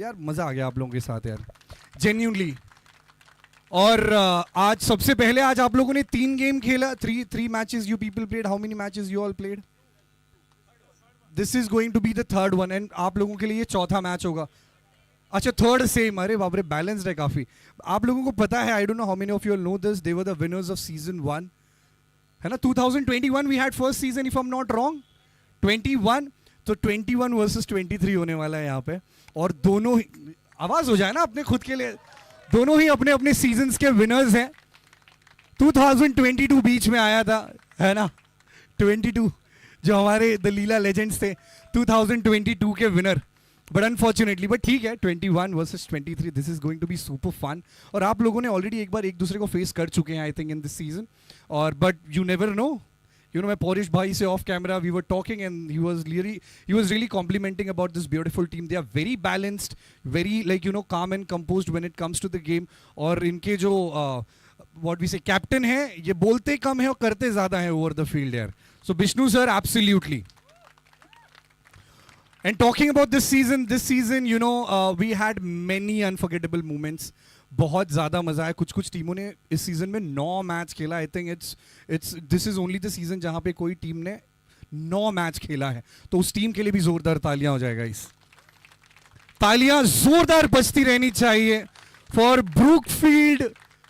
यार मजा आ गया आप लोगों के साथ यार, जेन्यूनली। और आज सबसे पहले आज आप लोगों ने 3 गेम खेला, three matches you people played. How many matches you all played? This is going to be the third one and आप लोगों के लिए ये चौथा मैच होगा। अच्छा, थर्ड सेम। अरे बाप रे, बैलेंस्ड है काफी। आप लोगों को पता है, I don't know how many of you know this, they were the winners of season 1, है ना? 2021 we had first season, if I am not wrong. 21, तो 21 वर्सेस 23 होने वाला है यहाँ पे। और दोनों ही, आवाज हो जाए ना अपने खुद के लिए, दोनों ही अपने अपने सीजन्स के विनर्स हैं। 2022 बीच में आया था, है ना? 22 जो हमारे द लीला लेजेंड्स थे, 2022 के विनर। बट अनफॉर्चुनेटली, बट ठीक है, 21 versus 23, this is going to be super fun. और आप लोगों ने ऑलरेडी एक बार एक दूसरे को फेस कर चुके हैं I think in this season. और but you never know, you know, मैं पौरिश भाई से off camera we were talking and he was really complimenting about this beautiful team. They are very balanced, very like, you know, calm and composed when it comes to the game. और इनके जो what we say captain है, ये बोलते कम है और करते ज़्यादा है over the field यार. So Bishnu sir, absolutely. And talking about this season, you know, we had many unforgettable moments. बहुत ज़्यादा मज़ा है। कुछ टीमों ने इस सीज़न में 9 मैच खेला। आई think this is only the season जहाँ पे कोई टीम ने 9 मैच खेला है। तो उस टीम के लिए भी ज़ोरदार तालियां हो जाएगा। इस तालियां ज़ोरदार बजती रहनी चाहिए for Brookfield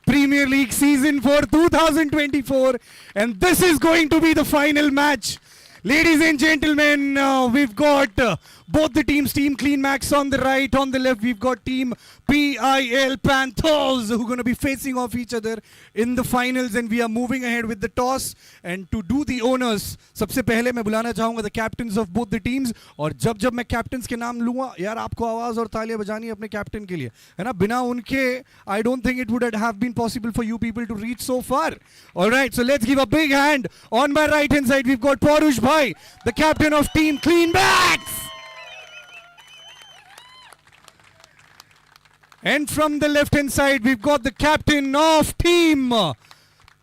premiere league season for 2024 and this is going to be the final match. Ladies and gentlemen, we've got both the teams, Team Clean Max on the right, on the left we've got Team PIL Panthers who are going to be facing off each other in the finals, and we are moving ahead with the toss. And to do the honors, सबसे पहले मैं बुलाना चाहूँगा the captains of both the teams. और जब मैं captains के नाम लूँगा यार, आपको आवाज़ और तालियां बजानी है अपने captain के लिए, है ना? बिना उनके I don't think it would have been possible for you people to reach so far. All right, so let's give a big hand. On my right hand side we've got Paurush Bhai, the captain of Team Clean Backs. And from the left hand side we've got the captain of Team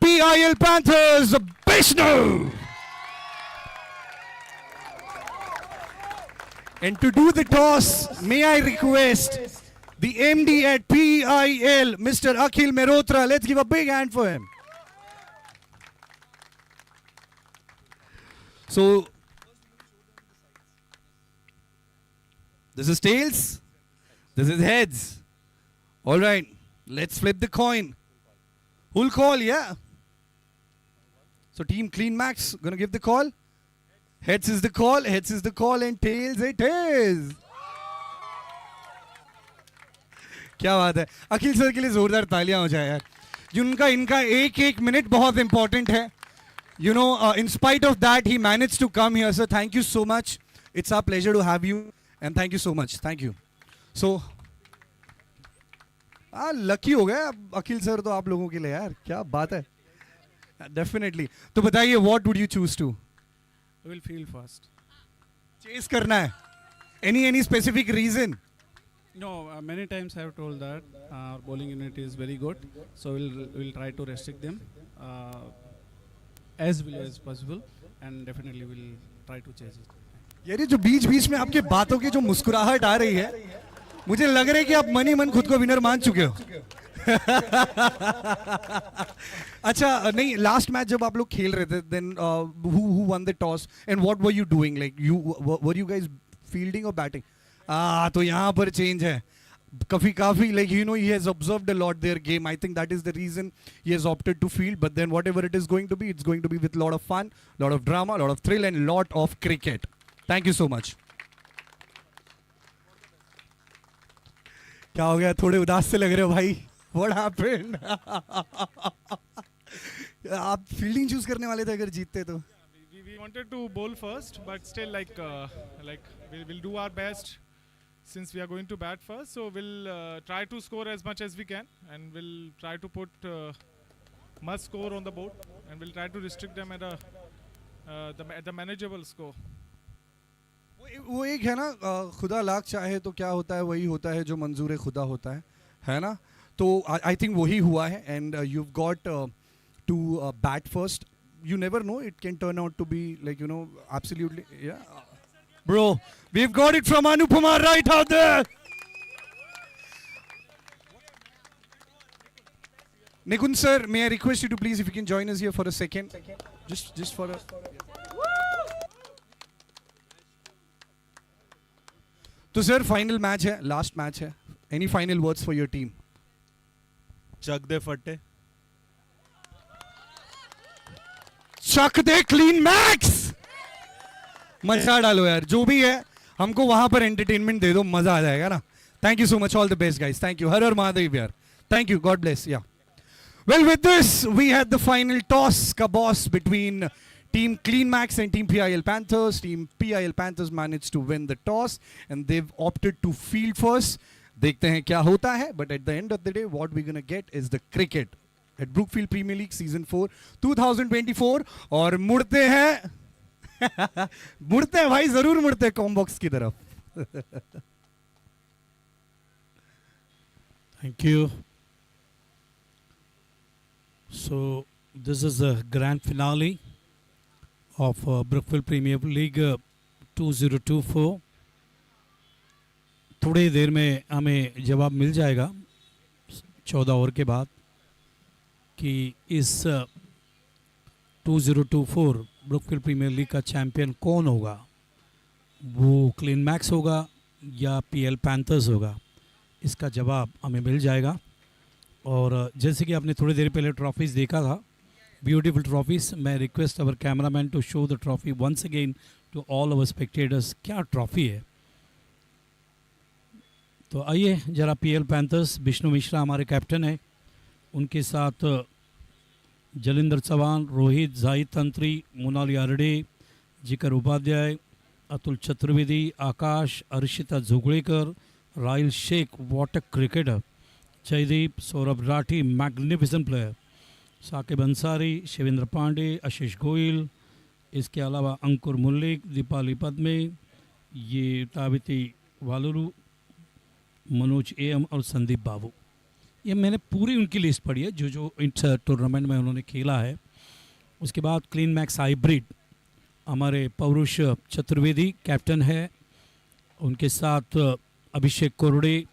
PIL Panthers, Bishnu. And to do the toss, may I request the MD at PIL, Mr. Akhil Mehrotra. Let's give a big hand for him. So, this is tails, this is heads. All right, let's flip the coin. Who'll call, yeah? So Team Clean Max gonna give the call. Heads is the call, and tails it is. क्या बात है, अखिल sir के लिए जोरदार तालियां हो जाए यार, जिनका इनका एक मिनट बहुत इंपॉर्टेंट है. You know, in spite of that, he managed to come here. So thank you so much. It's our pleasure to have you, and thank you so much. Thank you. So, lucky हो गए अखिल sir तो आप लोगों के लिए यार, क्या बात है. Definitely. तो बताइए, what would you choose to? I will field first. Chase करना है. Any specific reason? No, many times I have told that our bowling unit is very good, so we'll try to restrict them as well as possible, and definitely we'll try to chase it. यार ये जो बीच में आपके बातों की जो मुस्कुराहट आ रही है, मुझे लग रहा है कि आप मन ही मन खुद को विनर मान चुके हो. अच्छा, नहीं, लास्ट मैच जब आप लोग खेल रहे थे, then who won the toss and what were you doing? Like were you guys fielding or batting? तो यहाँ पर चेंज है काफी, like, you know, he has observed a lot their game. I think that is the reason he has opted to field. But then whatever it is going to be, it's going to be with a lot of fun, lot of drama, lot of thrill, and lot of cricket. Thank you so much. क्या हो गया, थोड़े उदास से लग रहे हो भाई? What happened? आप फील्डिंग चूज करने वाले थे अगर जीतते तो. We wanted to bowl first, but still like we'll do our best. Since we are going to bat first, so we'll try to score as much as we can, and we'll try to put much score on the board, and we'll try to restrict them at the manageable score. वो एक है ना, खुदा लाख चाहे तो क्या होता है, वही होता है जो मंजूर खुदा होता है ना? तो आई थिंक वही हुआ है, and you've got to bat first. You never know, it can turn out to be like, you know, absolutely, yeah. Bro, we've got it from Anupama right out there. Nikun sir, may I request you to please, if you can join us here for a second, just for a. तो sir final match है, last match है. Any final words for your team? चक दे फट्टे. चक दे clean max. मजा डालो यार, जो भी है हमको वहां पर एंटरटेनमेंट दे दो, मजा आ जाएगा ना. Thank you so much, all the best guys. Thank you. हर हर महादेव यार. Thank you, god bless. या well, with this we had the final toss ka boss between Team Clean Max and Team PIL Panthers. Team PIL Panthers managed to win the toss and they've opted to field first. देखते हैं क्या होता है, but at the end of the day what we're gonna get is the cricket at Brookfield Premier League Season 4 2024. और मुड़ते हैं मुड़ते हैं भाई, जरूर मुड़ते हैं कॉम्बॉक्स की तरफ. Thank you. So this is the grand finale of Brookfield Premier League 2024. थोड़ी देर में हमें जवाब मिल जाएगा 14 ओवर के बाद कि इस 2024 ब्रुकफील्ड प्रीमियर लीग का चैंपियन कौन होगा. वो क्लीन मैक्स होगा या पीएल पैंथर्स होगा, इसका जवाब हमें मिल जाएगा. और जैसे कि आपने थोड़ी देर पहले ट्रॉफीज़ देखा था, ब्यूटीफुल ट्रॉफीज़. मैं request our cameraman to show the trophy once again to all our spectators. क्या ट्रॉफी है. तो आइए ज़रा पीएल पैंथर्स, विष्णु मिश्रा हमारे कैप्टन है, उनके साथ Jalindar Chauhan, Rohit, Zahid तंत्री, Monali Arde, Zikar Upadhyay, Atul Chaturvedi, Akash, Arshita Jugdekar, Rahil Shaikh, what a cricketer, Jaydeep, Saurabh Rathi, magnificent player, Saqib Ansari, Shivendra Pandey, Ashish Goyal, इसके अलावा अंकुर मुल्लिक, दीपाली पद्मे, ये ताबिती वालुरु, मनोज एम और संदीप बाबू. ये मैंने पूरी उनकी लिस्ट पढ़ी है जो जो इस टूर्नामेंट में उन्होंने खेला है. उसके बाद क्लीन मैक्स हाइब्रिड हमारे पौरुष चतुर्वेदी कैप्टन है, उनके साथ अभिषेक कोरडे,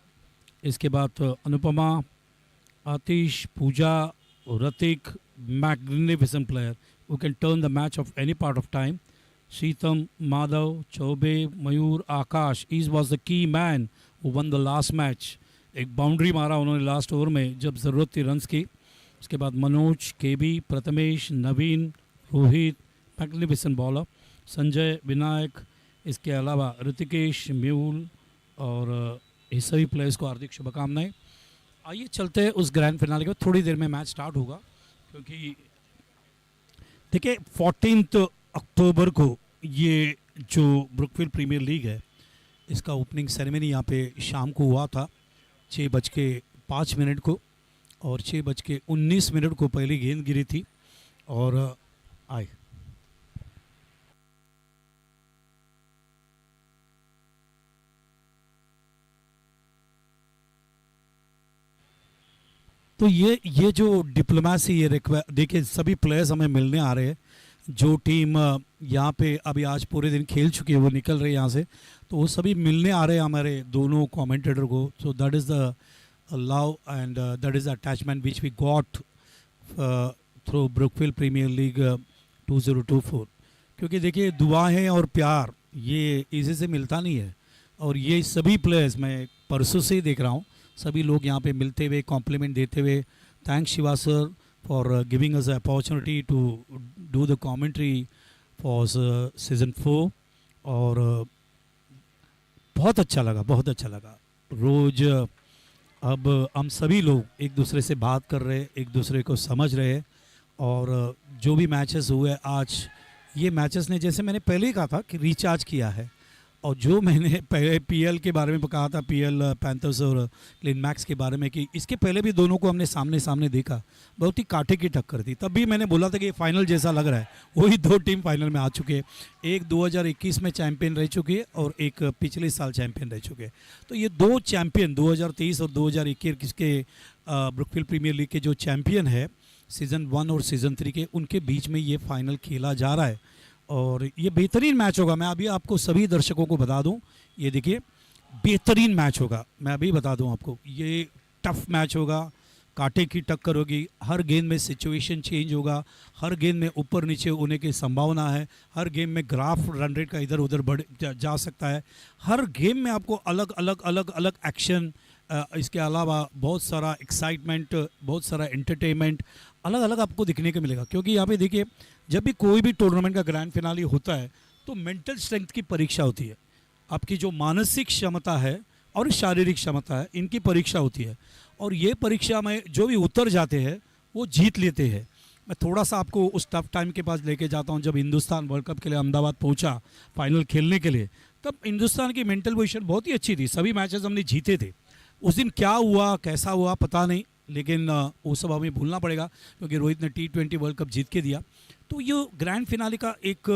इसके बाद Anupama, Atish, Pooja, Ratik, magnificent player who can turn the match of any part of time. Sheetam, Madhav, Chobe, Mayur, Akash, he was the key man who won the last match. एक boundary मारा उन्होंने लास्ट ओवर में जब ज़रूरत थी रन्स की. उसके बाद मनोज, केबी, प्रथमेश, नवीन, रोहित, मैग्निफिसेंट बॉलर, संजय, विनायक, इसके अलावा ऋतिकेश, म्यूल और ये सभी प्लेयर्स को हार्दिक शुभकामनाएं. आइए चलते हैं उस ग्रैंड फिनाले के बाद. थोड़ी देर में मैच स्टार्ट होगा क्योंकि देखिए 14 अक्टूबर को ये जो ब्रुकफील्ड प्रीमियर लीग है इसका ओपनिंग सेरेमनी यहाँ पे शाम को हुआ था 6:05 को, और 6:19 को पहली गेंद गिरी थी और आए. तो ये जो डिप्लोमेसी, ये देखिए सभी प्लेयर्स हमें मिलने आ रहे हैं. जो टीम यहाँ पे अभी आज पूरे दिन खेल चुकी है वो निकल रहे हैं यहाँ से, तो वो सभी मिलने आ रहे हैं हमारे दोनों कमेंटेटर को. So that is the love and that is the attachment which we got through Brookfield premier league 2024. क्योंकि देखिए दुआएं और प्यार ये इसी से मिलता नहीं है, और ये सभी प्लेयर्स मैं परसों से ही देख रहा हूँ, सभी लोग यहाँ पे मिलते हुए कॉम्प्लीमेंट देते हुए. Thanks Shiva sir for giving us opportunity to do the commentary for season 4. और बहुत अच्छा लगा, बहुत अच्छा लगा. रोज़ अब हम सभी लोग एक दूसरे से बात कर रहे हैं, एक दूसरे को समझ रहे हैं. और जो भी मैचेस हुए आज, ये मैचेस ने जैसे मैंने पहले ही कहा था कि रिचार्ज किया है. और जो मैंने पहले पीएल के बारे में कहा था, पीएल पैंथर्स और क्लीन मैक्स के बारे में, कि इसके पहले भी दोनों को हमने सामने सामने देखा, बहुत ही कांटे की टक्कर थी. तब भी मैंने बोला था कि ये फाइनल जैसा लग रहा है. वही दो टीम फाइनल में आ चुके हैं. एक 2021 में चैंपियन रह चुकी है और एक पिछले साल चैंपियन रह चुके हैं. तो ये दो चैंपियन 2023 और 2021 के ब्रुकफील्ड प्रीमियर लीग के जो चैंपियन है सीज़न 1 और सीज़न 3 के, उनके बीच में ये फाइनल खेला जा रहा है. और ये बेहतरीन मैच होगा. मैं अभी आपको सभी दर्शकों को बता दूं, ये देखिए बेहतरीन मैच होगा. मैं अभी बता दूं आपको, ये टफ मैच होगा, कांटे की टक्कर होगी, हर गेंद में सिचुएशन चेंज होगा, हर गेंद में ऊपर नीचे होने की संभावना है, हर गेम में ग्राफ रन रेट का इधर उधर बढ़ जा सकता है, हर गेम में आपको अलग अलग अलग अलग एक्शन, इसके अलावा बहुत सारा एक्साइटमेंट, बहुत सारा एंटरटेनमेंट अलग अलग आपको दिखने को मिलेगा। क्योंकि यहाँ पे देखिए, जब भी कोई भी टूर्नामेंट का ग्रैंड फिनाले होता है तो मेंटल स्ट्रेंथ की परीक्षा होती है, आपकी जो मानसिक क्षमता है और शारीरिक क्षमता है, इनकी परीक्षा होती है। और ये परीक्षा में जो भी उतर जाते हैं वो जीत लेते हैं। मैं थोड़ा सा आपको उस टफ टाइम के पास लेके जाता हूँ। जब हिंदुस्तान वर्ल्ड कप के लिए अहमदाबाद पहुँचा फाइनल खेलने के लिए, तब हिंदुस्तान की मेंटल पोजीशन बहुत ही अच्छी थी, सभी मैचेस हमने जीते थे। उस दिन क्या हुआ कैसा हुआ पता नहीं, लेकिन वो सब हमें भूलना पड़ेगा क्योंकि रोहित ने T20 वर्ल्ड कप जीत के दिया। तो ये ग्रैंड फिनाले का एक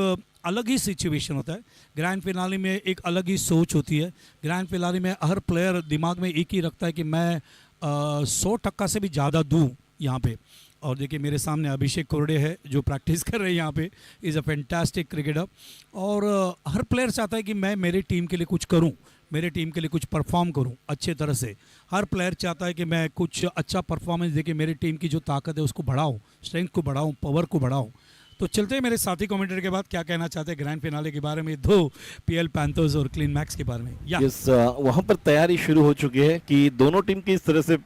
अलग ही सिचुएशन होता है, ग्रैंड फिनाले में एक अलग ही सोच होती है। ग्रैंड फिनाले में हर प्लेयर दिमाग में एक ही रखता है कि मैं 100% से भी ज़्यादा दूँ यहाँ पे। और देखिए मेरे सामने अभिषेक कोरडे है जो प्रैक्टिस कर रहे हैं यहाँ पे, इज़ अ फैंटास्टिक क्रिकेटर। और हर प्लेयर चाहता है कि मैं मेरे टीम के लिए कुछ करूँ, मेरे टीम के लिए कुछ परफॉर्म करूं अच्छे तरह से। हर प्लेयर चाहता है कि मैं कुछ अच्छा परफॉर्मेंस देके मेरी टीम की जो ताकत है उसको बढ़ाऊं, स्ट्रेंथ को बढ़ाऊं, पावर को बढ़ाऊं। तो चलते हैं मेरे साथी कमेंटेटर के बाद क्या कहना चाहते हैं ग्रैंड फिनाले के बारे में, दो पीएल पैंथर्स और क्लीन मैक्स के बारे में। यस, वहाँ पर तैयारी शुरू हो चुकी है कि दोनों टीम किस तरह से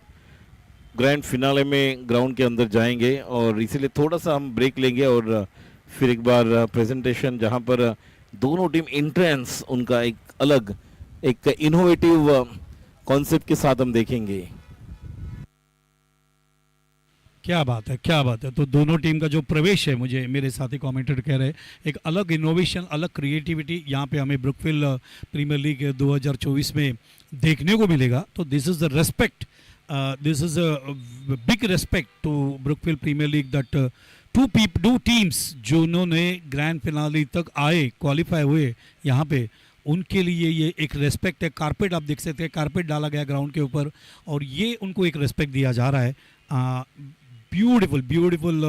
ग्रैंड फिनाले में ग्राउंड के अंदर जाएंगे। और इसीलिए थोड़ा सा हम ब्रेक लेंगे और फिर एक बार प्रेजेंटेशन जहाँ पर दोनों टीम एंट्रेंस उनका एक अलग एक इनोवेटिव कॉन्सेप्ट के साथ हम देखेंगे। क्या बात है, क्या बात है। तो दोनों टीम का जो प्रवेश है, मुझे मेरे साथी कमेंटेटर कह रहे हैं एक अलग इनोवेशन, अलग क्रिएटिविटी यहाँ पे हमें ब्रुकफील्ड प्रीमियर लीग 2024 में देखने को मिलेगा। तो this is the respect, this is a big respect to Brookfield premier league that two teams जिन्होंने ग्रैंड फिनाले तक आए, क्वालिफाई हुए यहाँ पे, उनके लिए ये एक रेस्पेक्ट है। कारपेट आप देख सकते हैं, कारपेट डाला गया ग्राउंड के ऊपर और ये उनको एक रेस्पेक्ट दिया जा रहा है। Beautiful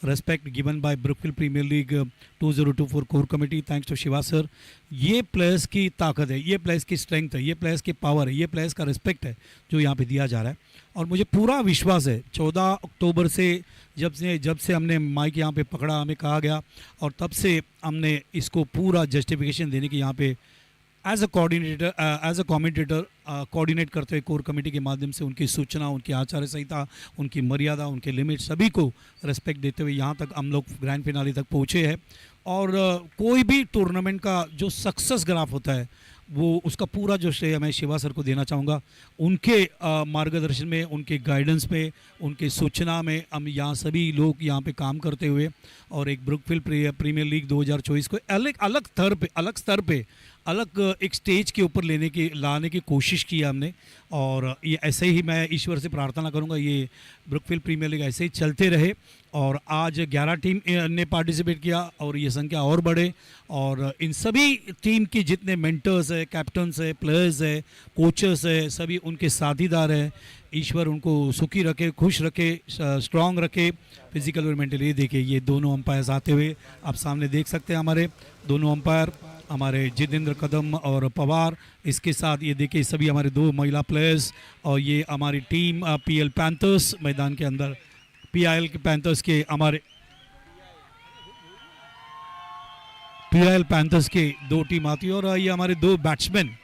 respect given by Brookfield premier league 2024 core committee, thanks to Shiva sir. ये प्लेयर्स की ताकत है, ये प्लेयर्स की स्ट्रेंथ है, ये प्लेयर्स की पावर है, ये प्लेयर्स का रिस्पेक्ट है जो यहाँ पे दिया जा रहा है। और मुझे पूरा विश्वास है 14 अक्टूबर से जब से हमने माइक यहाँ पे पकड़ा, हमें कहा गया और तब से हमने इसको पूरा जस्टिफिकेशन देने की यहाँ पे एज अ कमेंटेटर कोऑर्डिनेट करते हुए कोर कमेटी के माध्यम से उनकी सूचना, उनकी आचार संहिता, उनकी मर्यादा, उनके लिमिट सभी को रिस्पेक्ट देते हुए यहाँ तक हम लोग ग्रैंड फिनाले तक पहुँचे हैं। और कोई भी टूर्नामेंट का जो सक्सेस ग्राफ होता है वो उसका पूरा जो श्रेय मैं शिवा सर को देना चाहूँगा। उनके मार्गदर्शन में, उनके गाइडेंस में, उनके सूचना में हम यहाँ सभी लोग यहाँ पे काम करते हुए और एक ब्रुकफील्ड प्रीमियर लीग 2024 को अलग स्तर पे अलग एक स्टेज के ऊपर लाने की कोशिश की हमने। और ये ऐसे ही मैं ईश्वर से प्रार्थना करूंगा ये ब्रुकफील्ड प्रीमियर लीग ऐसे ही चलते रहे। और आज 11 टीम ने पार्टिसिपेट किया और ये संख्या और बढ़े। और इन सभी टीम के जितने मेंटर्स है, कैप्टन्स है, प्लेयर्स है, कोचेस है, सभी उनके साथीदार हैं, ईश्वर उनको सुखी रखे, खुश रखे, स्ट्रांग रखे फिजिकल और मेंटली। देखिए ये दोनों अंपायर्स आते हुए आप सामने देख सकते हैं, हमारे दोनों अंपायर हमारे जितेंद्र कदम और पवार। इसके साथ ये देखिए सभी हमारे दो महिला प्लेयर्स और ये हमारी टीम पीएल पैंथर्स मैदान के अंदर, पीआईएल के पैंथर्स के हमारे पीआईएल पैंथर्स के दो टीम आती है। और ये हमारे दो बैट्समैन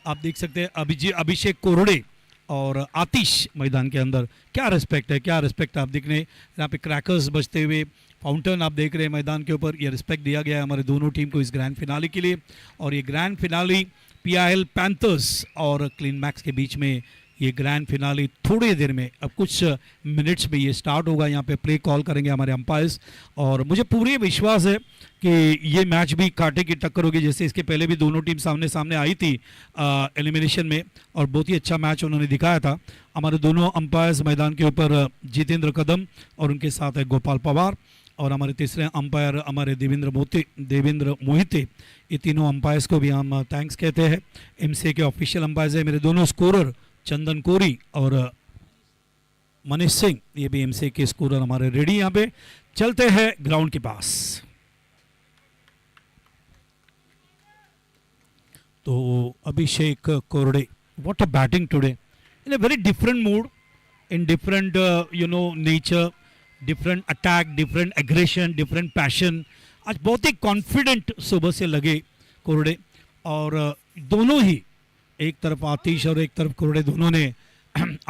आप देख सकते हैं, अभिषेक कोरडे और आतिश मैदान के अंदर। क्या रिस्पेक्ट है, क्या रिस्पेक्ट आप देख रहे हैं यहाँ पे क्रैकर्स बजते हुए, फाउंटेन आप देख रहे हैं मैदान के ऊपर। ये रिस्पेक्ट दिया गया है हमारे दोनों टीम को इस ग्रैंड फिनाले के लिए। और ये ग्रैंड फिनाले पीआईएल पैंथर्स और क्लीन मैक्स के बीच में ये ग्रैंड फिनाले थोड़ी देर में, अब कुछ मिनट्स में ये स्टार्ट होगा। यहाँ पे प्ले कॉल करेंगे हमारे अंपायर्स और मुझे पूरे विश्वास है कि ये मैच भी कांटे की टक्कर होगी, जैसे इसके पहले भी दोनों टीम सामने सामने आई थी एलिमिनेशन में और बहुत ही अच्छा मैच उन्होंने दिखाया था। हमारे दोनों अंपायर्स मैदान के ऊपर जितेंद्र कदम और उनके साथ है गोपाल पवार और हमारे तीसरे अंपायर हमारे देवेंद्र मोहिते। ये तीनों अंपायर्स को भी हम थैंक्स कहते हैं। एमसीए के ऑफिशियल अंपायर्स है मेरे दोनों स्कोरर चंदन कोरी और मनीष सिंह, ये भी एमसीए के स्कोरर हमारे रेडी। यहाँ पे चलते हैं ग्राउंड के पास। तो अभिषेक कोरडे, what a batting today in a very different mood, in different nature, different attack, different aggression, different passion. आज बहुत ही कॉन्फिडेंट सुबह से लगे कोरडे, और दोनों ही, एक तरफ आतिश और एक तरफ कोरडे, दोनों ने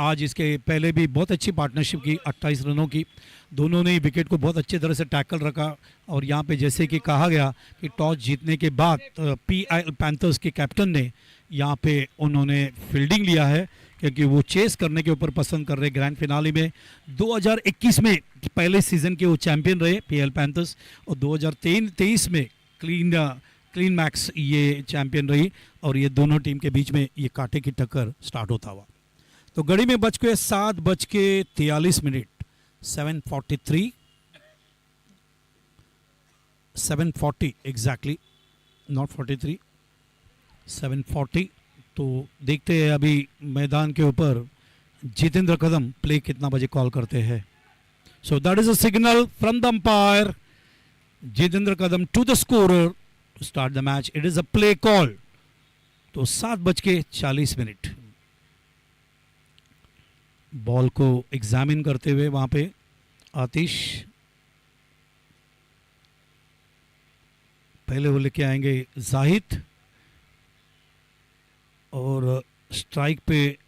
आज इसके पहले भी बहुत अच्छी पार्टनरशिप की, 28 रनों की। दोनों ने विकेट को बहुत अच्छी तरह से टैकल रखा, और यहाँ पे जैसे कि कहा गया कि टॉस जीतने के बाद PIL पैंथर्स के कैप्टन ने यहाँ पे उन्होंने फील्डिंग लिया है, क्योंकि वो चेस करने के ऊपर पसंद कर रहे। ग्रैंड फिनाले में 2021 में पहले सीज़न के वो चैंपियन रहे PIL पैंथर्स, और 2023 में क्लीन मैक्स ये चैंपियन रही, और ये दोनों टीम के बीच में ये कांटे की टक्कर स्टार्ट होता हुआ। तो घड़ी में बज के 7:43, 740 एग्जैक्टली, नॉट 43, 740। तो देखते हैं अभी मैदान के ऊपर जितेंद्र कदम प्ले कितना बजे कॉल करते हैं। So that is a signal from the umpire, Jitendra Kadam to the scorer to start the match. It is a play call. तो 7:40 बॉल को एग्जामिन करते हुए वहां पे आतिश पहले वो लेके आएंगे जाहिद, और स्ट्राइक पे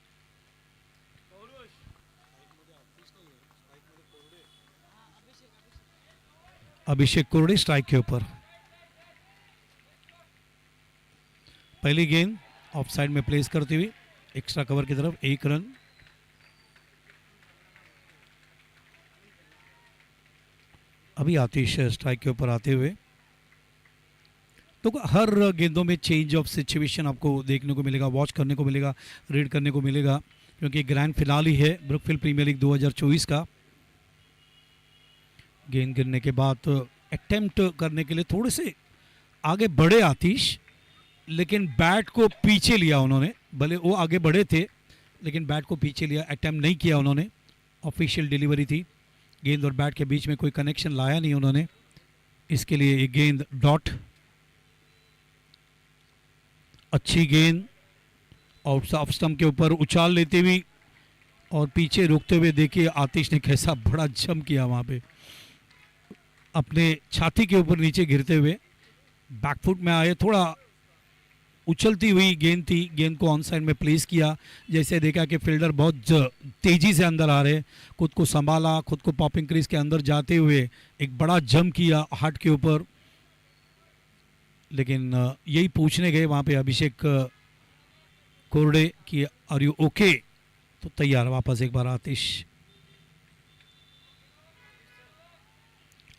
अभिषेक कोरडे स्ट्राइक के ऊपर। पहली गेंद ऑफ साइड में प्लेस करते हुए एक्स्ट्रा कवर की तरफ 1 रन। अभी आतिश स्ट्राइक के ऊपर आते हुए। तो हर गेंदों में चेंज ऑफ सिचुएशन आपको देखने को मिलेगा, वॉच करने को मिलेगा, रीड करने को मिलेगा, क्योंकि ग्रैंड फिनाले है ब्रुकफील्ड प्रीमियर लीग 2024 का। गेंद गिरने के बाद अटेम्प्ट करने के लिए थोड़े से आगे बढ़े आतिश, लेकिन बैट को पीछे लिया उन्होंने। भले वो आगे बढ़े थे, लेकिन बैट को पीछे लिया, अटेम्प्ट नहीं किया उन्होंने। ऑफिशियल डिलीवरी थी, गेंद और बैट के बीच में कोई कनेक्शन लाया नहीं उन्होंने, इसके लिए ये गेंद डॉट। अच्छी गेंद ऑफ स्टंप के ऊपर उछाल लेते हुए और पीछे रुकते हुए देखिए आतिश ने कैसा बड़ा जंप किया वहां पे, अपने छाती के ऊपर नीचे गिरते हुए बैकफुट में आए। थोड़ा उछलती हुई गेंद थी, गेंद को ऑन साइड में प्लेस किया। जैसे देखा कि फील्डर बहुत तेजी से अंदर आ रहे, खुद को संभाला, खुद को पॉपिंग क्रीज के अंदर जाते हुए एक बड़ा जंप किया हार्ट के ऊपर। लेकिन यही पूछने गए वहां पे अभिषेक कोरडे कि आर यू ओके, तो तैयार वापस एक बार आतिश।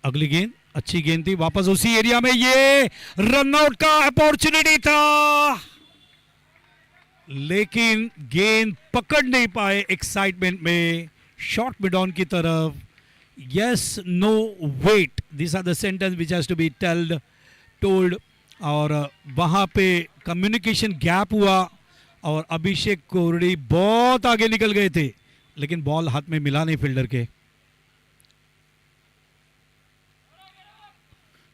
अगली गेंद अच्छी गेंद थी, वापस उसी एरिया में, ये रनआउट का अपॉर्चुनिटी था, लेकिन गेंद पकड़ नहीं पाए एक्साइटमेंट में शॉर्ट मिड ऑन की तरफ। Yes, no, wait, this are the sentence which has to be told. और वहां पे कम्युनिकेशन गैप हुआ और अभिषेक कोरडे बहुत आगे निकल गए थे, लेकिन बॉल हाथ में मिला नहीं फील्डर के।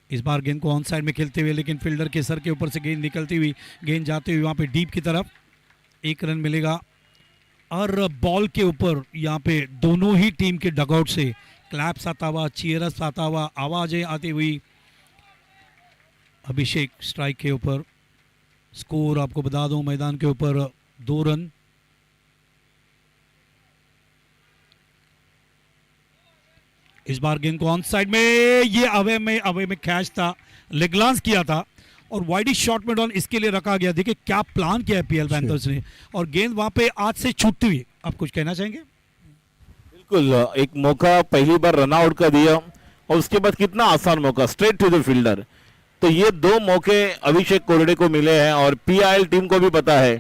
इस बार गेंद को ऑन साइड में खेलते हुए, लेकिन फील्डर के सर के ऊपर से गेंद निकलती हुई, गेंद जाते हुए वहां पे डीप की तरफ 1 रन मिलेगा। और बॉल के ऊपर यहाँ पे दोनों ही टीम के डगआउट से क्लैप्स आता हुआ, चीयर्स आता हुआ, आवाजें आती हुई। अभिषेक स्ट्राइक के ऊपर। स्कोर आपको बता दूं, मैदान के ऊपर 2 रन। इस बार गेंद को ऑन साइड में, ये अवे में कैच था, लेग ग्लांस किया था और वाइडी शॉट में डॉन इसके लिए रखा गया। देखिए क्या प्लान किया है PIL पैंथर्स ने, और गेंद वहां पे आज से छूटती हुई। आप कुछ कहना चाहेंगे? बिल्कुल, एक मौका पहली बार रन आउट का दिया और उसके बाद कितना आसान मौका, स्ट्रेट टू द फील्डर। तो ये 2 मौके अभिषेक कोरडे को मिले हैं और PIL टीम को भी पता है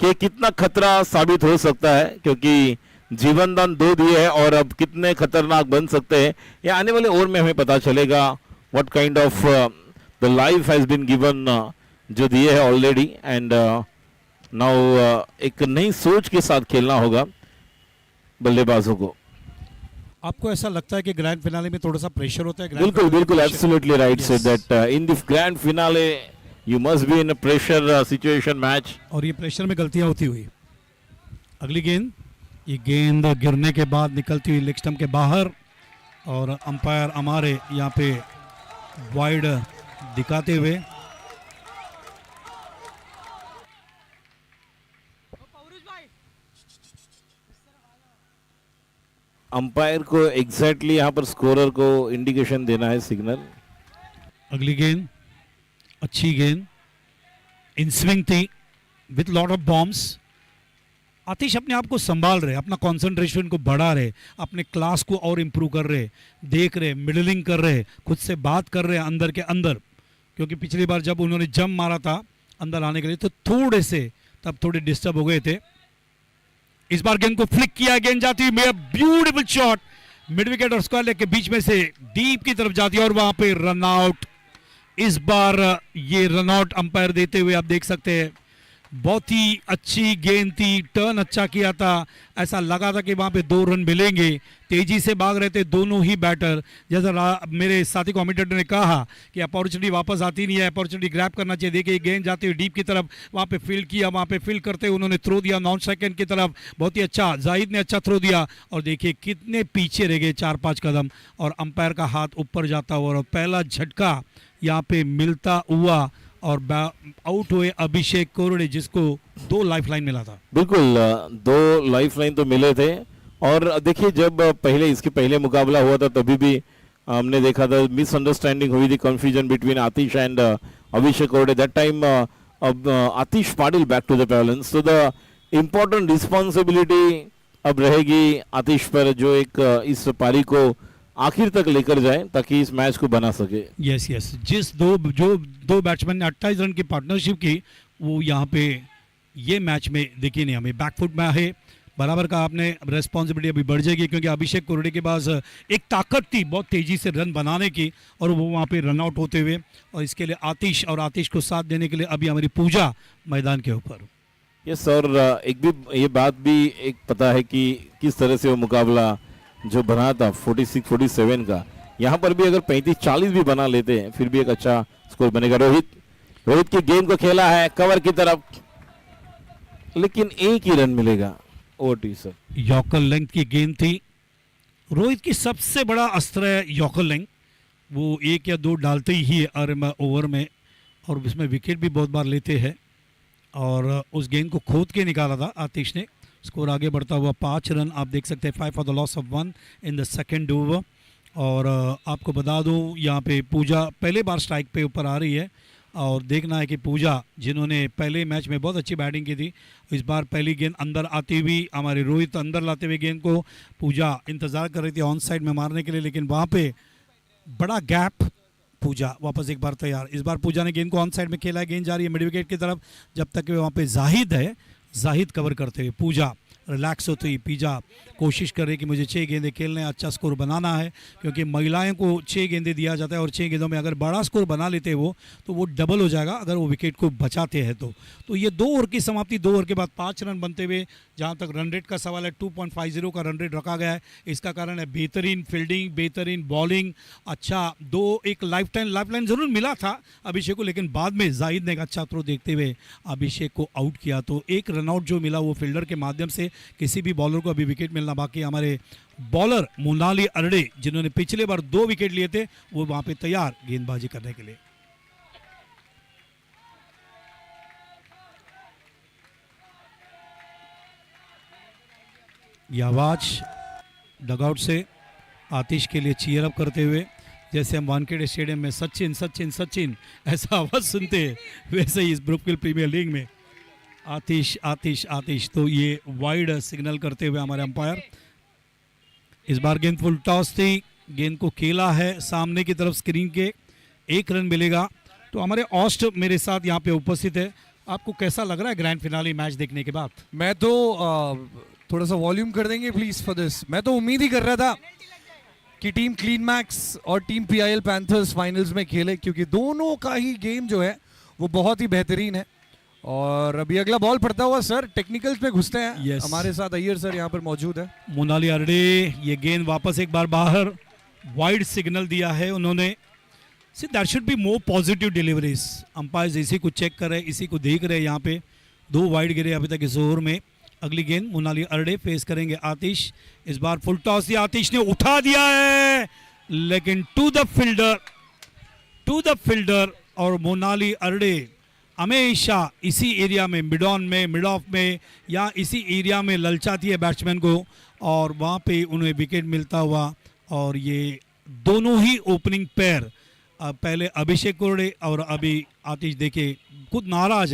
कि कितना खतरा साबित हो सकता है, क्योंकि जीवन दान 2 दिए हैं और अब कितने खतरनाक बन सकते हैं ये आने वाले ओवर में हमें पता चलेगा। What kind of the life has been given जो दिए है ऑलरेडी, एंड नाउ एक नई सोच के साथ खेलना होगा बल्लेबाजों को। आपको ऐसा लगता है कि ग्रैंड फिनाले में थोड़ा सा प्रेशर होता है? बिल्कुल बिल्कुल, absolutely right said that in the grand finale you must be in a pressure situation match, और ये प्रेशर में गलतियां होती हुई। अगली गेंद ये गेंद गिरने के बाद निकलती हुई लेग स्टंप के बाहर और अंपायर हमारे यहाँ पे वाइड दिखाते हुए अंपायर को एग्जैक्टली यहाँ पर स्कोरर को इंडिकेशन देना है, सिग्नल। अगली गेंद अच्छी गेंद इन स्विंग थी विथ लॉट ऑफ बॉम्ब्स। आतिश अपने आप को संभाल रहे, अपना कंसंट्रेशन को बढ़ा रहे, अपने क्लास को और इम्प्रूव कर रहे, देख रहे, मिडलिंग कर रहे, खुद से बात कर रहे अंदर के अंदर, क्योंकि पिछली बार जब उन्होंने जंप मारा था अंदर आने के लिए तो थोड़े से तब थोड़े डिस्टर्ब हो गए थे। इस बार गेंद को फ्लिक किया, गेंद जाती है, ब्यूटीफुल शॉट मिड विकेट और स्क्वायर लेग के बीच में से डीप की तरफ जाती है और वहां पे रन आउट। इस बार ये रन आउट अंपायर देते हुए आप देख सकते हैं, बहुत ही अच्छी गेंद थी, टर्न अच्छा किया था, ऐसा लगा था कि वहां पे 2 रन मिलेंगे, तेजी से भाग रहे थे दोनों ही बैटर। जैसा मेरे साथी कमेंटेटर ने कहा कि अपॉर्चुनिटी वापस आती नहीं है, अपॉर्चुनिटी ग्रैब करना चाहिए। देखिए गेंद जाती हुई डीप की तरफ, वहां पे फील्ड किया, वहां पे फील्ड करते हुए उन्होंने थ्रो दिया नॉन सेकंड की तरफ, बहुत ही अच्छा, जाहिद ने अच्छा थ्रो दिया और देखिए कितने पीछे रह गए 4-5 कदम और अंपायर का हाथ ऊपर जाता हुआ और पहला झटका यहाँ पे मिलता हुआ और आउट हुए अभिषेक कोरडे, जिसको 2 लाइफलाइन मिला था। बिल्कुल 2 लाइफलाइन तो मिले थे और देखिए जब इसके पहले मुकाबला हुआ था तभी भी हमने देखा था मिसअंडरस्टैंडिंग हुई थी, confusion between Atish and Abhishek Korde. That time Atish Patil back to the pavilion, so the important responsibility अब रहेगी आतिश पर, जो एक इस पारी को आखिर तक लेकर जाए ताकि इस मैच को बना सके। यस जिस दो बैट्समैन ने 28 रन की पार्टनरशिप की वो यहाँ पे ये मैच में देखिए नहीं, हमें बैकफुट में है बराबर का। आपने रेस्पॉन्सिबिलिटी अभी बढ़ जाएगी क्योंकि अभिषेक कोरडे के पास एक ताकत थी बहुत तेजी से रन बनाने की और वो वहाँ पे रन आउट होते हुए, और इसके लिए आतिश को साथ देने के लिए अभी हमारी पूजा मैदान के ऊपर। यस और एक भी ये बात भी एक पता है कि किस तरह से वो मुकाबला जो बना था 46-47 का, यहाँ पर भी अगर 35-40 भी बना लेते हैं फिर भी एक अच्छा स्कोर बनेगा। रोहित की गेंद को खेला है कवर की तरफ, लेकिन एक ही रन मिलेगा। Over to sir. Yorker length की गेंद थी, रोहित की सबसे बड़ा अस्त्र है यॉर्कर लेंथ, वो 1 या 2 डालते ही है हर ओवर में और उसमें विकेट भी बहुत बार लेते हैं और उस गेंद को खोद के निकाला था आतिश ने। स्कोर आगे बढ़ता हुआ 5 रन आप देख सकते हैं, 5 for the loss of 1 in the second over. और आपको बता दूं यहाँ पे पूजा पहले बार स्ट्राइक पे ऊपर आ रही है और देखना है कि पूजा जिन्होंने पहले मैच में बहुत अच्छी बैटिंग की थी, इस बार पहली गेंद अंदर आती हुई हमारे रोहित अंदर लाते हुए गेंद को पूजा इंतज़ार कर रही थी ऑन साइड में मारने के लिए, लेकिन वहाँ पे बड़ा गैप, पूजा वापस एक बार तैयार। इस बार पूजा ने गेंद को ऑन साइड में खेला है, गेंद जा रही है मिड विकेट की तरफ, जब तक वहाँ पे जाहिद कवर करते हुए पूजा रिलैक्स होती हुई पूजा कोशिश कर रही कि मुझे 6 गेंदें खेलने हैं, अच्छा स्कोर बनाना है, क्योंकि महिलाओं को 6 गेंदें दिया जाता है और 6 गेंदों में अगर बड़ा स्कोर बना लेते वो तो वो डबल हो जाएगा अगर वो विकेट को बचाते हैं तो ये 2 ओवर की समाप्ति, 2 ओवर के बाद 5 रन बनते हुए, जहाँ तक रन रेट का सवाल है 2.50 का रन रेट रखा गया है। इसका कारण है बेहतरीन फील्डिंग, बेहतरीन बॉलिंग, अच्छा एक लाइफलाइन ज़रूर मिला था अभिषेक को, लेकिन बाद में जाहिद ने एक अच्छा थ्रो देखते हुए अभिषेक को आउट किया, तो एक रनआउट जो मिला वो फील्डर के माध्यम से, किसी भी बॉलर को अभी विकेट मिलना बाकी। हमारे बॉलर मोनाली अरडे जिन्होंने पिछले बार 2 विकेट लिए थे वो वहां पे तैयार गेंदबाजी करने के लिए। यह आवाज डगआउट से आतिश के लिए चीयर अप करते हुए, जैसे हम वानखेड़े स्टेडियम में सचिन सचिन सचिन ऐसा आवाज सुनते हैं, वैसे ही इस ब्रुकफील्ड प्रीमियर लीग में आतिश आतिश आतिश। तो ये वाइड सिग्नल करते हुए हमारे अंपायर, इस बार गेंद फुल टॉस थी, गेंद को खेला है सामने की तरफ स्क्रीन के, 1 रन मिलेगा। तो हमारे ऑस्ट मेरे साथ यहाँ पे उपस्थित है, आपको कैसा लग रहा है ग्रैंड फिनाले मैच देखने के बाद? मैं तो थोड़ा सा वॉल्यूम कर देंगे प्लीज फॉर दिस। मैं तो उम्मीद ही कर रहा था कि टीम क्लीन मैक्स और टीम पीआईएल पैंथर्स फाइनल्स में खेले, क्योंकि दोनों का ही गेम जो है वो बहुत ही बेहतरीन है। और अभी अगला बॉल पड़ता हुआ सर टेक्निकल्स में घुसते हैं। Yes. हमारे साथ अय्यर सर यहाँ पर मौजूद है। मोनाली अरडे, ये गेंद वापस एक बार बाहर, वाइड सिग्नल दिया है उन्होंने। See that should be more positive deliveries. Umpires इसी को चेक कर रहे, इसी को देख रहे हैं। यहाँ पे 2 वाइड गिरे अभी तक इस ओवर में। अगली गेंद मोनाली अरडे फेस करेंगे आतिश। इस बार फुल टॉस दिया, आतिश ने उठा दिया है लेकिन टू द फील्डर और मोनाली अरडे हमेशा इसी एरिया में मिड ऑन में, मिड ऑफ में या इसी एरिया में ललचाती है बैट्समैन को और वहाँ पे उन्हें विकेट मिलता हुआ। और ये दोनों ही ओपनिंग पेयर पहले अभिषेक कोरडे और अभी आतिश देखिए खुद नाराज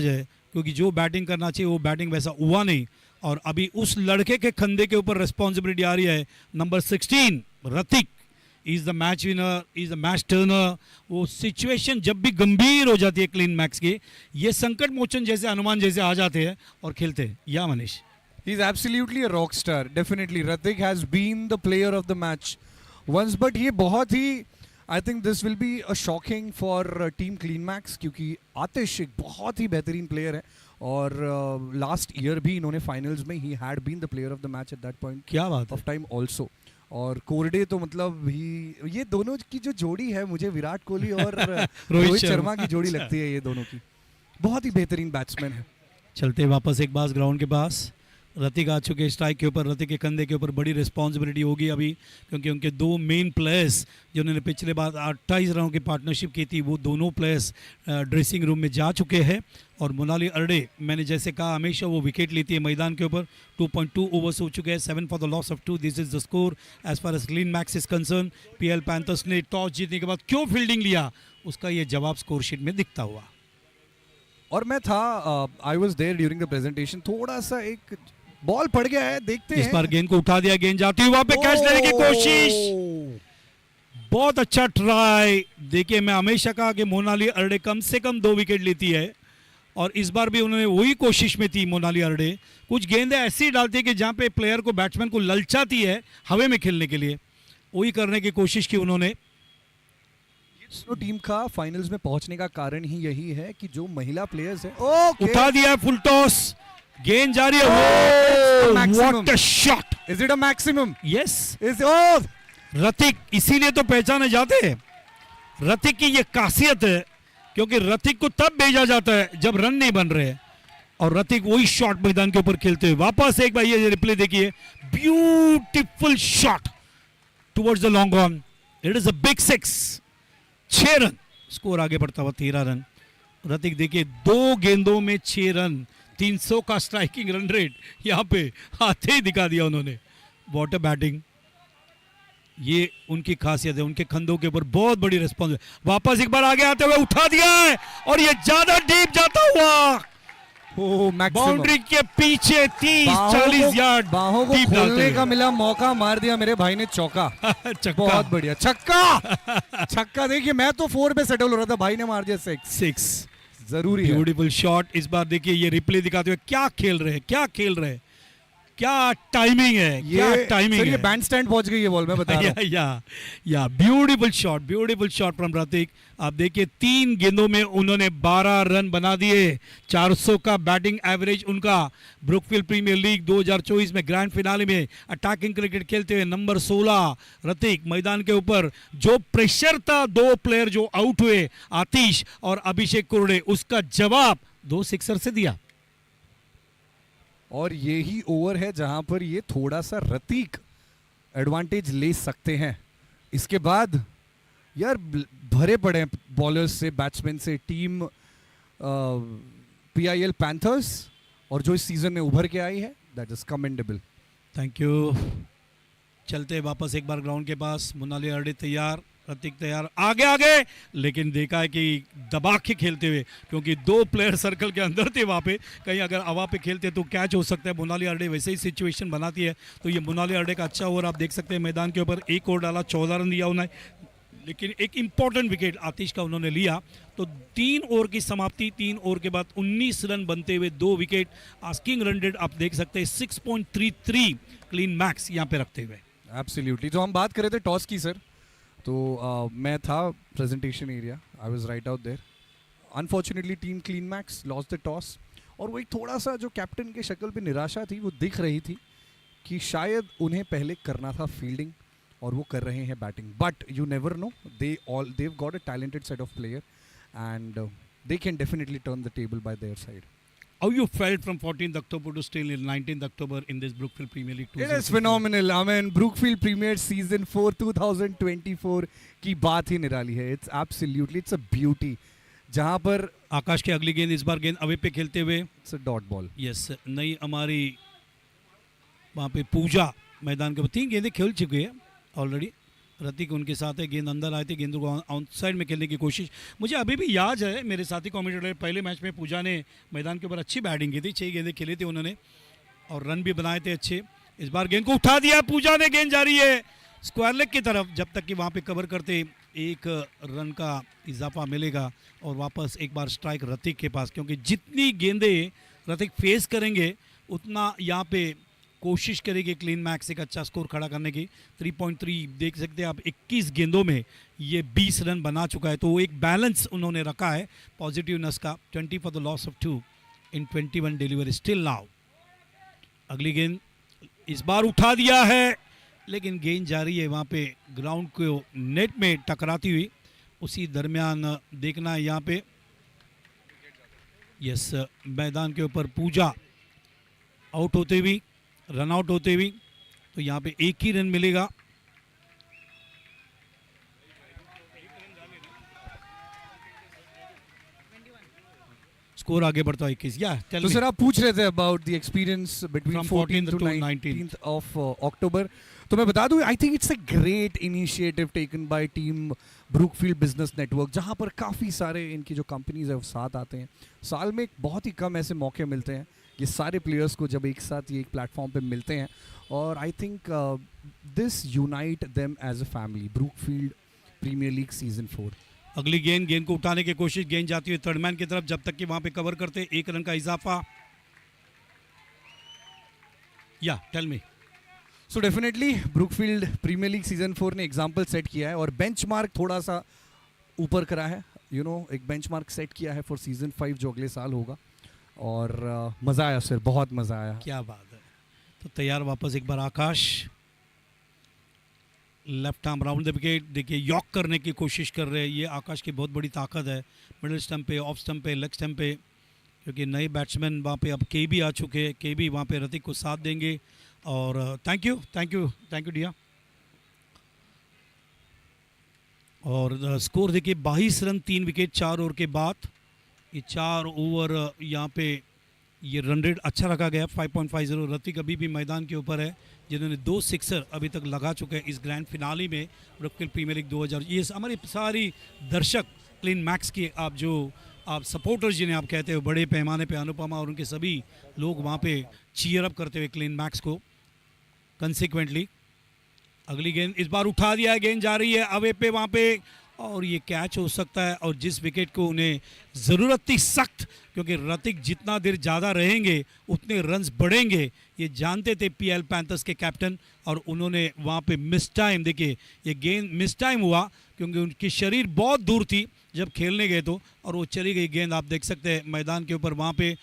है क्योंकि जो बैटिंग करना चाहिए वो बैटिंग वैसा हुआ नहीं। और अभी उस लड़के के कंधे के ऊपर रिस्पॉन्सिबिलिटी आ रही है, number 16 Ratik is the match winner, is the match turner. वो सिचुएशन जब भी गंभीर हो जाती है क्लीन मैक्स की, ये संकट मोचन जैसे हनुमान जैसे आ जाते हैं और खेलते हैं। या Manish, He's absolutely a rock star. Definitely, Ratik has been the player of the match once, but ये बहुत ही I think this will be a shocking for team Clean Max क्योंकि आतिश एक बहुत ही बेहतरीन प्लेयर है और लास्ट ईयर भी इन्होंने फाइनल्स में ही had been the player of the match at that point क्या बात ऑफ टाइम ऑल्सो। और कोरडे तो मतलब ही ये दोनों की जो जोड़ी है मुझे विराट कोहली और रोहित शर्मा की जोड़ी लगती है। ये दोनों की बहुत ही बेहतरीन बैट्समैन है। चलते वापस एक बार ग्राउंड के पास, रतिक आ चुके स्ट्राइक के ऊपर। रतिक के कंधे के ऊपर बड़ी रिस्पॉन्सिबिलिटी होगी अभी क्योंकि उनके दो मेन प्लेयर्स जिन्होंने पिछले बार 28 रनों की पार्टनरशिप की थी वो दोनों प्लेयर्स ड्रेसिंग रूम में जा चुके हैं। और मोनाली अरडे मैंने जैसे कहा हमेशा वो विकेट लेती है मैदान के ऊपर। 2.2 ओवर्स हो चुके हैं, 7 for the loss of 2। This is the score as far as Clean Max is concern. PL panthers ने टॉस जीतने के बाद क्यों फील्डिंग लिया उसका ये जवाब स्कोर शीट में दिखता हुआ। और मैं था I was there during the presentation, थोड़ा सा एक बॉल पड़ गया है, देखते हैं। इस बार गेंद को उठा दिया, गेंद जाती हुई वहां पे कैच लेने की कोशिश, बहुत अच्छा ट्राई। देखिए मैं हमेशा कहा कि मोनाली अरडे कम से कम 2 विकेट लेती है और इस बार भी उन्होंने वही कोशिश में थी मोनाली अरडे। कुछ गेंदें ऐसी डालती है कि जहां पे प्लेयर को बैट्समैन को ललचाती है हवा में खेलने के लिए, वही करने की कोशिश की उन्होंने। टीम का फाइनल्स में पहुंचने का कारण ही यही है कि जो महिला प्लेयर्स है उठा दिया फुल टॉस, गेंद जा रही है। What a shot, is it a maximum? Yes, is Ratik इसीलिए तो पहचाने जाते हैं। रतिक की ये खासियत है क्योंकि रतिक को तब भेजा जाता है जब रन नहीं बन रहे और रतिक वही शॉट मैदान के ऊपर खेलते हुए। वापस एक बार ये रिप्ले देखिए, beautiful shot towards the long on, it is a big 6। 6 run score आगे बढ़ता हुआ 13 रन। रतिक देखिए 2 गेंदों में 6 रन, 300 का स्ट्राइकिंग रन रेट यहाँ पे आते ही दिखा दिया उन्होंने। व्हाट अ बैटिंग, ये उनकी खासियत है, उनके कंधों के ऊपर बहुत बड़ी रिस्पॉन्स। वापस एक बार आगे आते हुए उठा दिया है और ये ज्यादा डीप जाता हुआ बाउंड्री के पीछे 30-40 यार्ड बाहों को खोलने का मिला मौका, मार दिया मेरे भाई ने चौका। बहुत बढ़िया छक्का देखिए मैं तो 4 पे सेटल हो रहा था, भाई ने मार दिया 6 जरूरी है। Beautiful shot. इस बार देखिए ये रिप्ले दिखाते हुए क्या खेल रहे हैं, क्या टाइमिंग है, क्या टाइमिंग है। ये बैंड स्टैंड पहुंच गई है बॉल में, बता रहा हूं। या ब्यूटीफुल शॉट फ्रॉम रतिक। आप देखिए 3 गेंदों में उन्होंने 12 रन बना दिए, 400 का बैटिंग एवरेज उनका। ब्रुकफील्ड प्रीमियर लीग 2024 में ग्रैंड फिनाले में अटैकिंग क्रिकेट खेलते हुए नंबर 16 रतिक मैदान के ऊपर। जो प्रेशर था 2 प्लेयर जो आउट हुए, आतिश और अभिषेक कोरडे, उसका जवाब 2 सिक्सर से दिया। और यही ओवर है जहां पर ये थोड़ा सा रतीक एडवांटेज ले सकते हैं। इसके बाद यार भरे पड़े बॉलर्स से, बैट्समैन से टीम PIL पैंथर्स, और जो इस सीजन में उभर के आई है that is commendable. Thank you. चलते वापस एक बार ग्राउंड के पास, मोनाली अरडे तैयार, रतिक तैयार, आगे लेकिन देखा है कि दबा के खेलते हुए क्योंकि 2 प्लेयर सर्कल के अंदर थे वहाँ पे, कहीं अगर हवा पे खेलते तो कैच हो सकता है। मोनाली अरडे वैसे ही सिचुएशन बनाती है, तो ये मोनाली अरडे का अच्छा ओवर आप देख सकते हैं मैदान के ऊपर। 1 ओवर डाला, 14 रन दिया उन्हें, लेकिन एक इंपॉर्टेंट विकेट आतिश का उन्होंने लिया। तो 3 ओवर की समाप्ति, 3 ओवर के बाद 19 रन बनते हुए 2 विकेट। आस्किंग रन रेट आप देख सकते हैं 6.33 क्लीन मैक्स यहाँ पे रखते हुए। एब्सोल्युटली। जो हम बात कर रहे थे टॉस की सर, तो मैं था presentation area, I was right out there. Unfortunately team Clean Max lost the toss, और वो एक थोड़ा सा जो कैप्टन के शक्ल पे निराशा थी वो दिख रही थी कि शायद उन्हें पहले करना था फील्डिंग और वो कर रहे हैं batting. But you never no, they've got a talented set of player and they can definitely turn the table by their side. how you felt from 14th October to still in 19th October in this Brookfield Premier League 2? It is phenomenal. I mean, Brookfield Premier Season 4 2024 की बात ही निराली है. It's absolutely, it's a beauty. जहाँ पर आकाश की अगली गेंद, इस बार गेंद अवे पे खेलते हुए. it's a dot ball. Yes, नई हमारी वहाँ पे पूजा मैदान के 3 गेंदें खेल चुकी है ऑलरेडी. रतिक उनके साथ है, गेंद अंदर आई थी, गेंद को आउटसाइड में खेलने की कोशिश. मुझे अभी भी याद है, मेरे साथी कमेंटेटर, पहले मैच में पूजा ने मैदान के ऊपर अच्छी बैटिंग की थी, 6 गेंदें खेली थी उन्होंने और रन भी बनाए थे अच्छे. इस बार गेंद को उठा दिया पूजा ने, गेंद जा रही है स्क्वायर लेग की तरफ. जब तक कि वहाँ पे कवर करते 1 रन का इजाफा मिलेगा और वापस एक बार स्ट्राइक रतिक के पास, क्योंकि जितनी गेंदें रतिक फेस करेंगे उतना यहाँ पे कोशिश करेगी क्लीन मैक्स एक अच्छा स्कोर खड़ा करने की. 3.3 देख सकते हैं आप, 21 गेंदों में ये 20 रन बना चुका है. तो एक बैलेंस उन्होंने रखा है पॉजिटिवनेस का. 20 for the loss of 2 in 21 delivery still now. अगली गेंद इस बार उठा दिया है, लेकिन गेंद जा रही है वहाँ पे ग्राउंड को नेट में टकराती हुई. उसी दरमियान देखना है यहाँ पे, यस, मैदान के ऊपर पूजा आउट होते हुई, रन आउट होते हुए. तो यहाँ पे 1 ही रन मिलेगा. स्कोर आगे बढ़ता है 21. या तो सर आप पूछ रहे थे about the experience between From 14th to 19th of October. तो मैं बता दूं, I think it's a great initiative taken by team Brookfield business network, जहां पर काफ़ी सारे इनकी जो कंपनीज है वो साथ आते हैं. साल में बहुत ही कम ऐसे मौके मिलते हैं ये सारे प्लेयर्स को जब एक साथ ये एक प्लेटफॉर्म पे मिलते हैं. और I think this unite them as a family. Brookfield premiere league season 4. अगली गेंद को उठाने की कोशिश, गेंद जाती हुई थर्डमैन की तरफ. जब तक कि वहां पे कवर करते 1 रन का इजाफा. या tell me. So definitely Brookfield premiere league season 4 ने एग्जाम्पल सेट किया है और बेंचमार्क थोड़ा सा ऊपर करा है. एक बेंचमार्क सेट किया है फॉर सीजन 5 जो अगले साल होगा. और मज़ा आया सर, बहुत मज़ा आया. क्या बात है. तो तैयार वापस एक बार Akash, left arm round the wicket. देखिए यॉक करने की कोशिश कर रहे हैं, ये आकाश की बहुत बड़ी ताकत है. मिडिल स्टंप पे, ऑफ स्टंप पे, लेग स्टंप पे, क्योंकि नए बैट्समैन वहाँ पे अब KB आ चुके हैं. KB वहाँ पे रतिक को साथ देंगे. और थैंक यू डिया. और स्कोर देखिए 22 रन, 3 विकेट 4 ओवर के बाद. ये 4 ओवर यहाँ पे ये रन रेट अच्छा रखा गया 5.50. रतिक अभी भी मैदान के ऊपर है, जिन्होंने 2 सिक्सर अभी तक लगा चुके हैं इस ग्रैंड फिनाले में ब्रूकफील्ड प्रीमियर लीग 2000. ये हमारी सारी दर्शक क्लीन मैक्स की, आप सपोर्टर्स जिन्हें आप कहते हो बड़े पैमाने पे, अनुपमा और उनके सभी लोग वहाँ पे चीयर अप करते हुए क्लीन मैक्स को कंसिक्वेंटली. अगली गेंद इस बार उठा दिया है, गेंद जा रही है अवे पे वहाँ पे, और ये कैच हो सकता है. और जिस विकेट को उन्हें ज़रूरत थी सख्त, क्योंकि रतिक जितना देर ज़्यादा रहेंगे उतने रन्स बढ़ेंगे, ये जानते थे PL पैंथर्स के कैप्टन. और उन्होंने वहाँ पे मिस टाइम, देखिए ये गेंद मिस टाइम हुआ क्योंकि उनकी शरीर बहुत दूर थी जब खेलने गए तो, और वो चली गई गेंद. आप देख सकते हैं मैदान के ऊपर वहाँ पे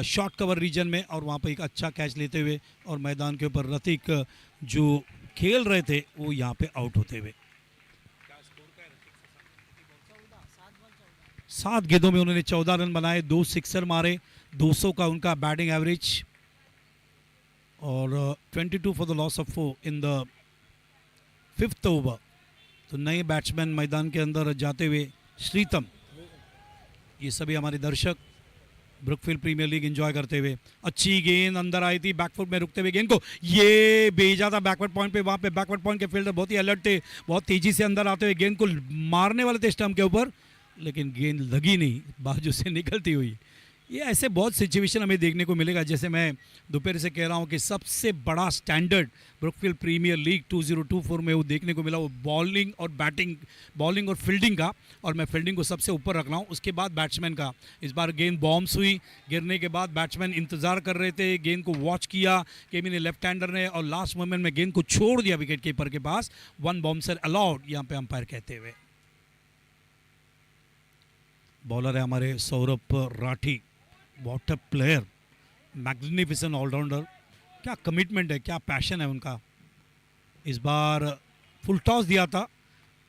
शॉर्ट कवर रीजन में, और वहाँ पे एक अच्छा कैच लेते हुए और मैदान के ऊपर रतिक जो खेल रहे थे वो यहाँ पे आउट होते हुए. 7 गेंदों में उन्होंने 14 रन बनाए, 2 सिक्सर मारे, 200 का उनका बैटिंग एवरेज. और 22 for the loss of 4 in the 5th over. तो नए बैट्समैन मैदान के अंदर जाते हुए श्रीतम, ये सभी हमारे दर्शक ब्रूकफील्ड प्रीमियर लीग एंजॉय करते हुए. अच्छी गेंद अंदर आई थी, बैकफुट में रुकते हुए गेंद को ये भेजा था बैकवर्ड पॉइंट पे. वहाँ पे बैकवर्ड पॉइंट के फील्डर बहुत ही अलर्ट थे, बहुत तेजी से अंदर आते हुए गेंद को मारने वाले थे स्टंप के ऊपर, लेकिन गेंद लगी नहीं, बाजू से निकलती हुई. ये ऐसे बहुत सिचुएशन हमें देखने को मिलेगा. जैसे मैं दोपहर से कह रहा हूँ कि सबसे बड़ा स्टैंडर्ड ब्रूकफील्ड प्रीमियर लीग 2024 में वो देखने को मिला, वो बॉलिंग और बैटिंग, बॉलिंग और फील्डिंग का. और मैं फील्डिंग को सबसे ऊपर रख रहा हूँ, उसके बाद बैट्समैन का. इस बार गेंद बॉम्ब्स हुई, गिरने के बाद बैट्समैन इंतज़ार कर रहे थे, गेंद को वॉच किया केमी ने, लेफ्ट हैंडर ने, और लास्ट मोमेंट में गेंद को छोड़ दिया विकेट कीपर के पास. 1 बाउंसर अलाउड यहाँ पे अंपायर कहते हुए. बॉलर है हमारे Saurabh Rathi, what a player, magnificent allrounder. क्या कमिटमेंट है, क्या पैशन है उनका. इस बार फुल टॉस दिया था,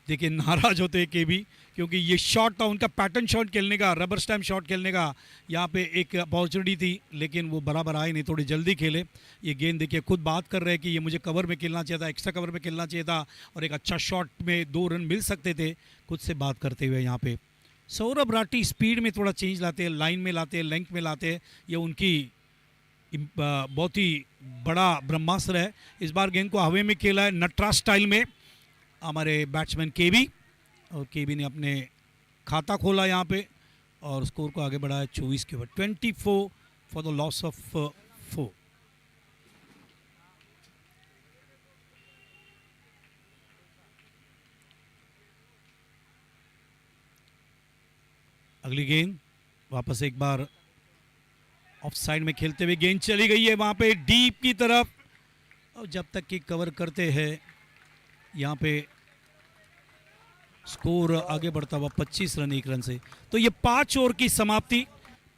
देखिए नाराज होते हैं केबी, क्योंकि ये शॉट था उनका, पैटर्न शॉट खेलने का, रबर स्टैम्प शॉट खेलने का यहाँ पे एक अपॉर्चुनिटी थी, लेकिन वो बराबर आए नहीं, थोड़ी जल्दी खेले। ये गेंद देखिए खुद बात कर रहे हैं कि ये मुझे कवर में खेलना चाहिए था, एक्स्ट्रा कवर में खेलना चाहिए था, और एक अच्छा शॉट में 2 रन मिल सकते थे, खुद से बात करते हुए यहाँ पे। सौरभ राठी स्पीड में थोड़ा चेंज लाते हैं, लाइन में लाते हैं, लेंथ में लाते हैं, ये उनकी बहुत ही बड़ा ब्रह्मास्त्र है। इस बार गेंद को हवा में खेला है नटराज स्टाइल में हमारे बैट्समैन केबी, और केबी ने अपने खाता खोला यहाँ पे और स्कोर को आगे बढ़ाया 24 के ऊपर, 24 फॉर द लॉस ऑफ 4। अगली गेंद वापस एक बार ऑफ साइड में खेलते हुए गेंद चली गई है वहां पे डीप की तरफ, और जब तक कि कवर करते हैं यहाँ पे स्कोर आगे बढ़ता हुआ 25 रन 1 रन से। तो ये 5 ओवर की समाप्ति,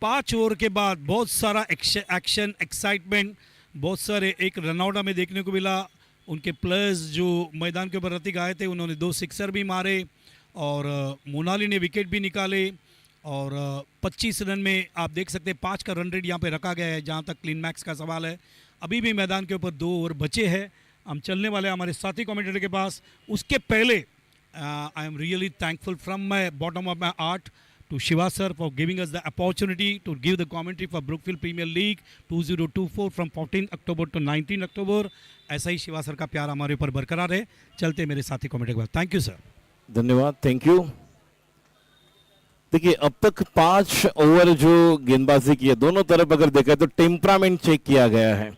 5 ओवर के बाद बहुत सारा एक्शन, एक्साइटमेंट, बहुत सारे एक रनआउट हमें देखने को मिला। उनके प्लेयर्स जो मैदान के ऊपर रतिक आए थे उन्होंने 2 सिक्सर भी मारे, और मोनाली ने विकेट भी निकाले, और 25 रन में आप देख सकते हैं 5 का रन रेट यहाँ पे रखा गया है। जहाँ तक क्लीन मैक्स का सवाल है, अभी भी मैदान के ऊपर 2 ओवर बचे हैं। हम चलने वाले हमारे साथी कमेंटेटर के पास। उसके पहले I am really thankful from my bottom of my heart to Shiva sir for giving us the opportunity to give the commentary for Brookfield Premier League 2024 from 14 October to 19 October। ऐसा ही Shiva sir का प्यार हमारे ऊपर बरकरार है। चलते मेरे साथी कमेंटेटर के पास। Thank you sir. धन्यवाद, थैंक यू। देखिए अब तक 5 ओवर जो गेंदबाजी की है, दोनों तरफ अगर देखा तो टेम्परामेंट चेक किया गया है।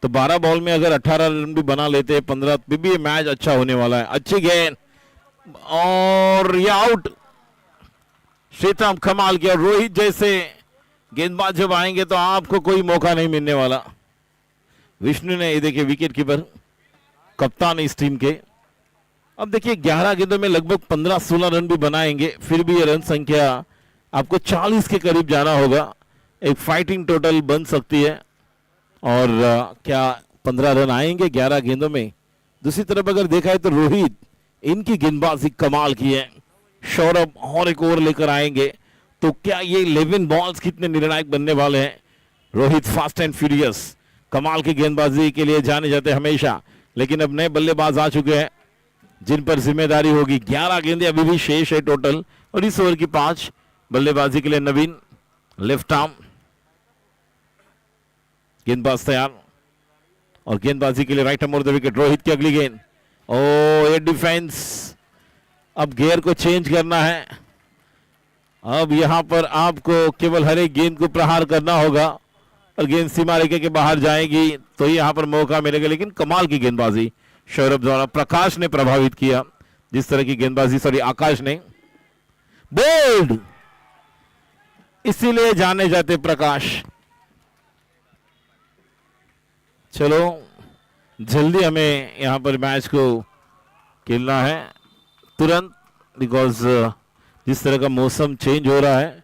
तो 12 बॉल में अगर 18 रन भी बना लेते हैं, 15 भी ये मैच अच्छा होने वाला है। अच्छी गेंद और ये आउट। श्रीतम कमाल किया। रोहित जैसे गेंदबाज जब आएंगे तो आपको कोई मौका नहीं मिलने वाला। विष्णु ने, ये देखिए विकेट कीपर, कप्तान इस टीम के। अब देखिए 11 गेंदों में लगभग 15-16 रन भी बनाएंगे, फिर भी ये रन संख्या आपको 40 के करीब जाना होगा। एक फाइटिंग टोटल बन सकती है, और क्या 15 रन आएंगे 11 गेंदों में? दूसरी तरफ अगर देखा है तो रोहित, इनकी गेंदबाजी कमाल की है। सौरभ और एक ओवर लेकर आएंगे, तो क्या ये 11 बॉल्स कितने निर्णायक बनने वाले हैं? रोहित फास्ट एंड फ्यूरियस, कमाल की गेंदबाजी के लिए जाने जाते हैं हमेशा, लेकिन अब नए बल्लेबाज आ चुके हैं जिन पर जिम्मेदारी होगी। 11 गेंदें अभी भी शेष है टोटल, और इस ओवर की 5 बल्लेबाजी के लिए नवीन लेफ्ट आर्म गेंदबाज तैयार, और गेंदबाजी के लिए राइट आर्म और द विकेट। रोहित की अगली गेंद, ओ ये डिफेंस, अब गियर को चेंज करना है। अब यहां पर आपको केवल हर एक गेंद को प्रहार करना होगा, और गेंद सीमा रेखा के बाहर जाएगी तो यहां पर मौका मिलेगा। लेकिन कमाल की गेंदबाजी सौरभ द्वारा, प्रकाश ने प्रभावित किया जिस तरह की गेंदबाजी, सॉरी आकाश ने। बोल्ड, इसीलिए जाने जाते प्रकाश। चलो जल्दी हमें यहां पर मैच को खेलना है तुरंत, बिकॉज जिस तरह का मौसम चेंज हो रहा है।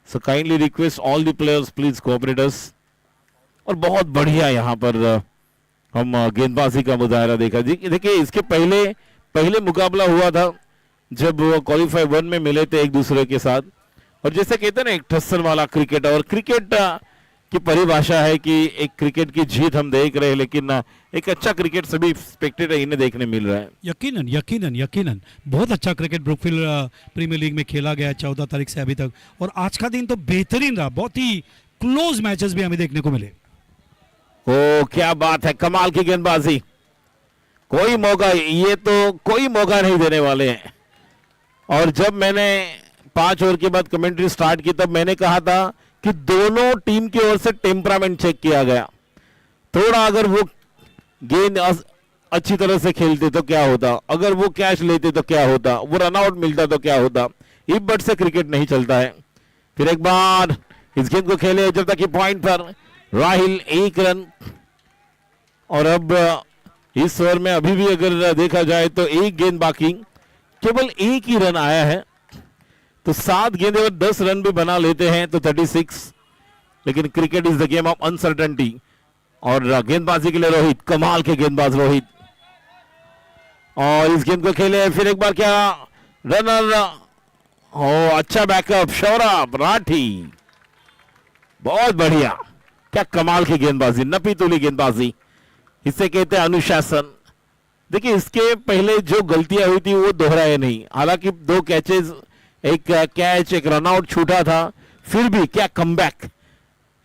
So kindly request all the players please cooperate us. और बहुत बढ़िया यहाँ पर हम गेंदबाजी का मुजाहरा देखा जी। देखिए इसके पहले मुकाबला हुआ था जब वो क्वालीफाई 1 में मिले थे एक दूसरे के साथ, और जैसे कहते हैं ना एक ठस्सन वाला क्रिकेट, और क्रिकेट की परिभाषा है कि एक क्रिकेट की जीत हम देख रहे हैं, लेकिन एक अच्छा क्रिकेट सभी स्पेक्टेटर इन्हें देखने मिल रहा है। यकीनन यकीनन यकीनन बहुत अच्छा क्रिकेट ब्रुकफील्ड प्रीमियर लीग में खेला गया 14 तारीख से अभी तक, और आज का दिन तो बेहतरीन रहा। बहुत ही क्लोज मैचेस भी हमें देखने को मिले। ओ क्या बात है, कमाल की गेंदबाजी। कोई मौका, ये तो कोई मौका नहीं देने वाले हैं। और जब मैंने 5 ओवर के बाद कमेंट्री स्टार्ट की तब मैंने कहा था कि दोनों टीम की ओर से टेम्परामेंट चेक किया गया। थोड़ा अगर वो गेंद अच्छी तरह से खेलते तो क्या होता, अगर वो कैच लेते तो क्या होता, वो रनआउट मिलता तो क्या होता। इस बट से क्रिकेट नहीं चलता है। फिर एक बार इस गेंद को खेले जब तक कि पॉइंट पर राहिल 1 रन, और अब इस ओवर में अभी भी अगर देखा जाए तो 1 गेंद बाकी, केवल 1 ही रन आया है। तो 7 गेंदे और 10 रन भी बना लेते हैं तो 36, लेकिन cricket is the game of uncertainty. और गेंदबाजी के लिए रोहित, कमाल के गेंदबाज रोहित, और इस गेंद को खेले फिर एक बार, क्या रनर, अच्छा बैकअप, सौरभ राठी, बहुत बढ़िया, क्या कमाल की गेंदबाजी, नपी तुली गेंदबाजी, इसे कहते हैं अनुशासन। देखिए इसके पहले जो गलतियां हुई थी वो दोहराए नहीं, हालांकि 2 कैचेस, एक कैच, एक रनआउट छूटा था, फिर भी क्या कमबैक।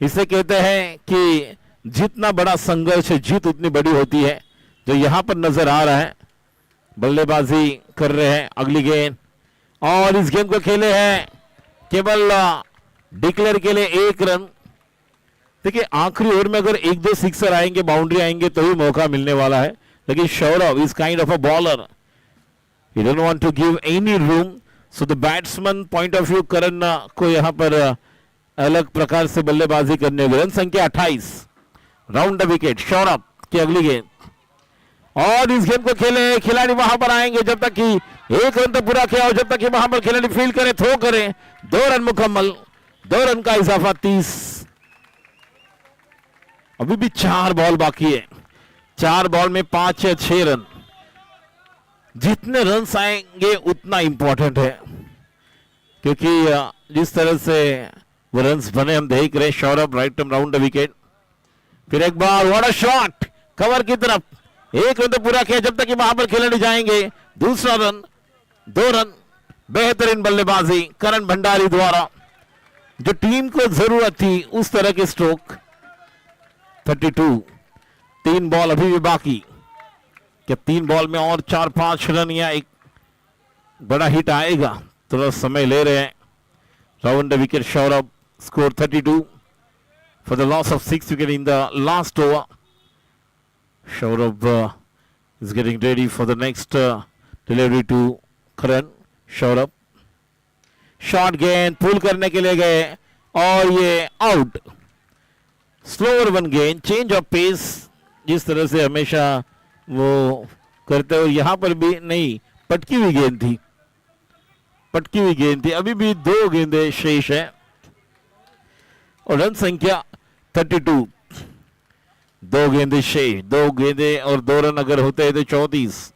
इसे कहते हैं कि जितना बड़ा संघर्ष है जीत उतनी बड़ी होती है, जो यहां पर नजर आ रहा है। बल्लेबाजी कर रहे हैं, अगली गेंद, और इस गेंद को खेले हैं केवल डिक्लेयर के लिए 1 रन। देखिए आखिरी ओवर में अगर 1-2 सिक्सर आएंगे, बाउंड्री आएंगे तो ही मौका मिलने वाला है, लेकिन Saurabh is kind of a bowler, he don't want to give any room, so the batsman point of view Karan को यहां पर अलग प्रकार से बल्लेबाजी करने होगी। रन संख्या 28, राउंड द विकेट, सौरभ की अगली गेंद, और इस गेंद को खेले, खिलाड़ी वहां पर आएंगे जब तक कि 1 रन तक पूरा किया हो, जब तक कि वहां पर खिलाड़ी फील्ड करे, थ्रो करे, 2 रन मुकम्मल, 2 रन का इजाफा, 30। अभी भी 4 बॉल बाकी है, 4 बॉल में 5 या 6 रन, जितने रन आएंगे उतना इंपॉर्टेंट है, क्योंकि जिस तरह से वो रन्स बने हम देख रहे हैं। Saurabh right term round the wicket, फिर एक बार व्हाट अ शॉट, कवर की तरफ, 1 रन तो पूरा किया जब तक कि वहां पर खिलाड़ी जाएंगे, दूसरा रन, 2 रन, बेहतरीन बल्लेबाजी करण भंडारी द्वारा, जो टीम को जरूरत थी उस तरह के स्ट्रोक। 32, 3 बॉल अभी भी बाकी, क्या 3 बॉल में और 4-5 रन या एक बड़ा हिट आएगा? थोड़ा समय ले रहे हैं। Round the wicket, Saurabh, score 32 for the loss of 6 wicket in the last over. Saurabh is getting ready for the next delivery to Karan. Saurabh, short गेंद पुल करने के लिए गए और ये आउट। स्लोअर 1 गेंद, चेंज ऑफ पेस, जिस तरह से हमेशा वो करते हो, यहां पर भी नहीं, पटकी हुई गेंद थी, पटकी हुई गेंद थी। अभी भी 2 गेंदें शेष है और रन संख्या 32, 2 गेंदें शेष, 2 गेंदें और 2 रन अगर होते हैं तो 34,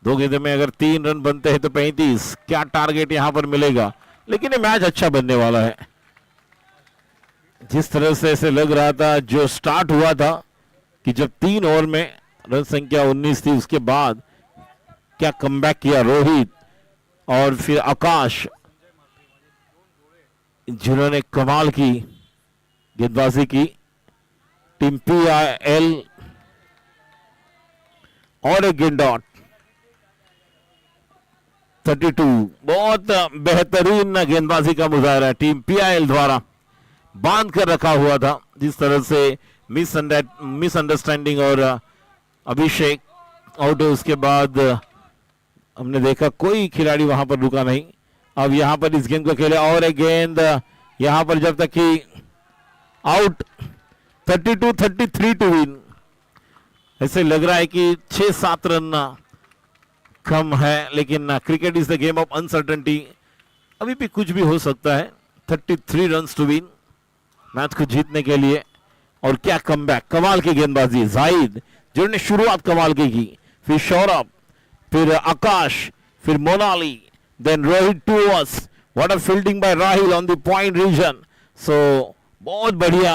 2 गेंदे में अगर 3 रन बनते हैं तो 35। क्या टारगेट यहां पर मिलेगा? लेकिन ये मैच अच्छा बनने वाला है। जिस तरह से ऐसे लग रहा था, जो स्टार्ट हुआ था कि जब 3 ओवर में रन संख्या 19 थी, उसके बाद क्या कमबैक किया रोहित और फिर आकाश, जिन्होंने कमाल की गेंदबाजी की। टीम PIL और एक गेंद डॉट, 32, बहुत बेहतरीन गेंदबाजी का मुजाहरा है टीम PIL द्वारा, बांध कर रखा हुआ था। जिस तरह से मिसअंडरस्टैंडिंग और अभिषेक आउट है, उसके बाद हमने देखा कोई खिलाड़ी वहां पर रुका नहीं। अब यहां पर इस गेंद को खेले और एक गेंद यहां पर, जब तक कि आउट, 32-33 टू विन। ऐसे लग रहा है कि 6-7 रन कम है, लेकिन cricket is the game of uncertainty, अभी भी कुछ भी हो सकता है। 33 रन टू विन, मैच को जीतने के लिए। और क्या कमबैक, कमाल की गेंदबाजी, जाहिद जिन्होंने शुरुआत कमाल की, फिर सौरभ, फिर आकाश, फिर Monali, then Rohit two overs, what a fielding by Rahil on the point region. So बहुत बढ़िया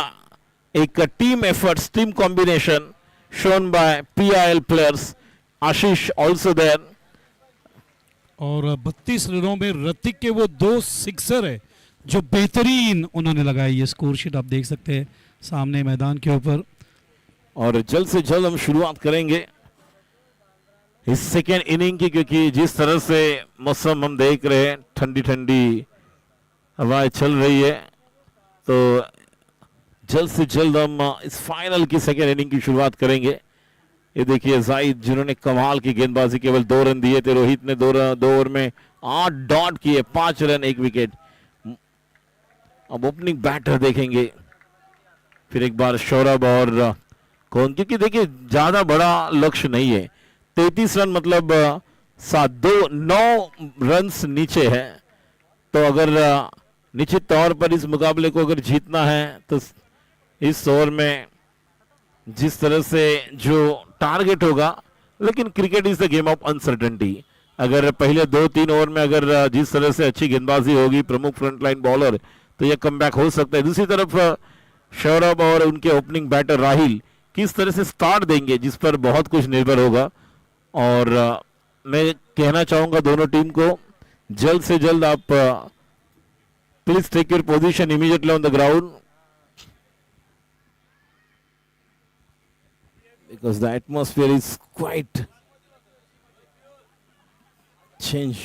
एक team efforts, team combination shown by PIL players. Ashish also there. और 32 रनों में ऋतिक के वो 2 सिक्सर है जो बेहतरीन उन्होंने लगाई। ये स्कोर शीट आप देख सकते हैं सामने मैदान के ऊपर। और जल्द से जल्द हम शुरुआत करेंगे इस सेकेंड इनिंग की, क्योंकि जिस तरह से मौसम हम देख रहे हैं, ठंडी ठंडी हवाएं चल रही है, तो जल्द से जल्द हम इस फाइनल की सेकेंड इनिंग की शुरुआत करेंगे। ये देखिए जाहिद, जिन्होंने कमाल की गेंदबाजी, केवल 2 रन दिए थे। रोहित ने 2 ओवर में 8 डॉट किए, 5 रन 1 विकेट। अब ओपनिंग बैटर देखेंगे, फिर एक बार सौरभ और कौन, क्योंकि देखिए ज्यादा बड़ा लक्ष्य नहीं है। 33 रन मतलब 9 रन नीचे है, तो अगर निश्चित तौर पर इस मुकाबले को अगर जीतना है तो इस ओवर में जिस तरह से जो टारगेट होगा लेकिन cricket is the game of uncertainty. अगर पहले 2-3 ओवर में अगर जिस तरह से अच्छी गेंदबाजी होगी प्रमुख फ्रंटलाइन बॉलर, तो यह कमबैक हो सकता है। दूसरी तरफ सौरभ और उनके ओपनिंग बैटर राहिल किस तरह से स्टार्ट देंगे, जिस पर बहुत कुछ निर्भर होगा। और मैं कहना चाहूंगा दोनों टीम को, जल्द से जल्द आप please take your position immediately on the ground, because the atmosphere is quite change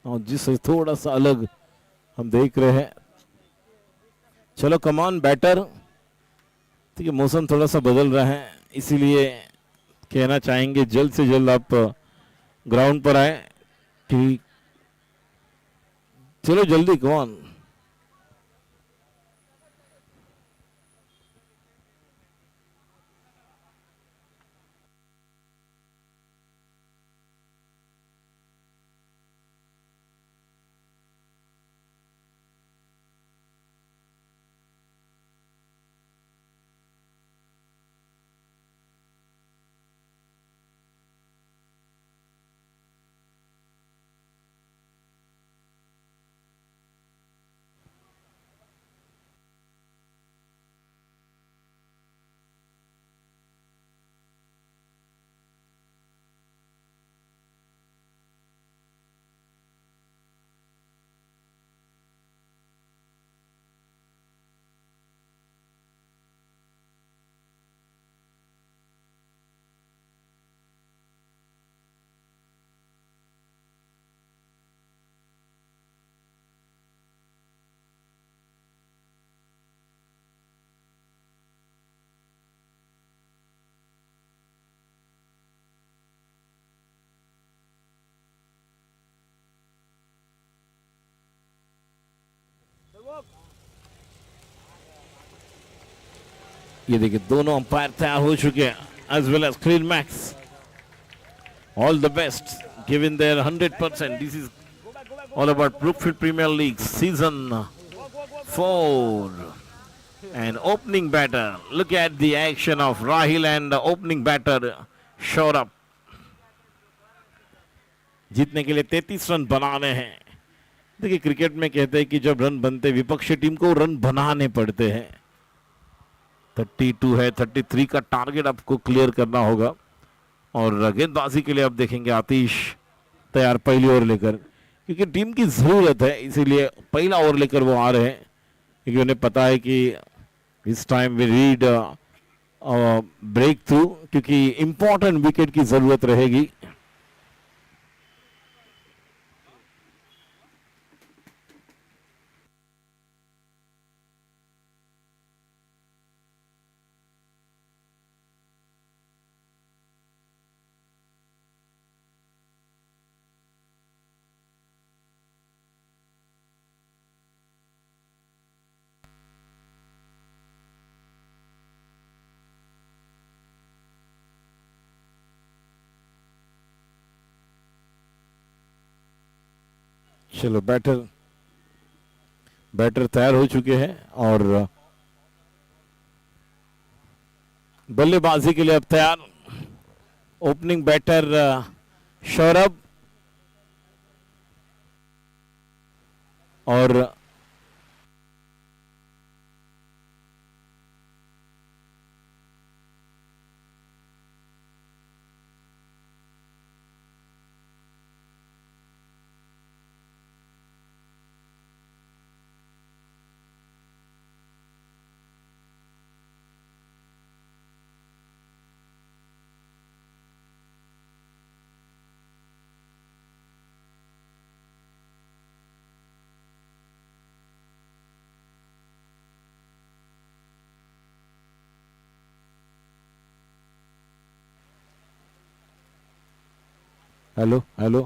और जिससे थोड़ा सा अलग हम देख रहे हैं। चलो कमान बैटर, ठीक है, मौसम थोड़ा सा बदल रहा है, इसीलिए कहना चाहेंगे जल्द से जल्द आप ग्राउंड पर आए। ठीक, चलो जल्दी कमान। ये देखिए दोनों अंपायर तैयार हो चुके हैं, as well as Clean Max. All the best, given their 100%। This is all about Brookfield premier league season 4 and opening batter. Look at the action of Rahil and the opening batter Saurabh. जीतने के लिए 33 run बनाने हैं। देखिए cricket में कहते हैं कि जब रन बनते विपक्षी टीम को रन बनाने पड़ते हैं। 32 है, 33 का टारगेट आपको क्लियर करना होगा। और गेंदबाजी के लिए आप देखेंगे आतिश तैयार पहली ओवर लेकर, क्योंकि टीम की जरूरत है, इसीलिए पहला ओवर लेकर वो आ रहे हैं, क्योंकि उन्हें पता है कि इस time we read breakthrough, क्योंकि इंपॉर्टेंट विकेट की जरूरत रहेगी। चलो बैटर तैयार हो चुके हैं और बल्लेबाजी के लिए अब तैयार। ओपनिंग बैटर सौरभ और hello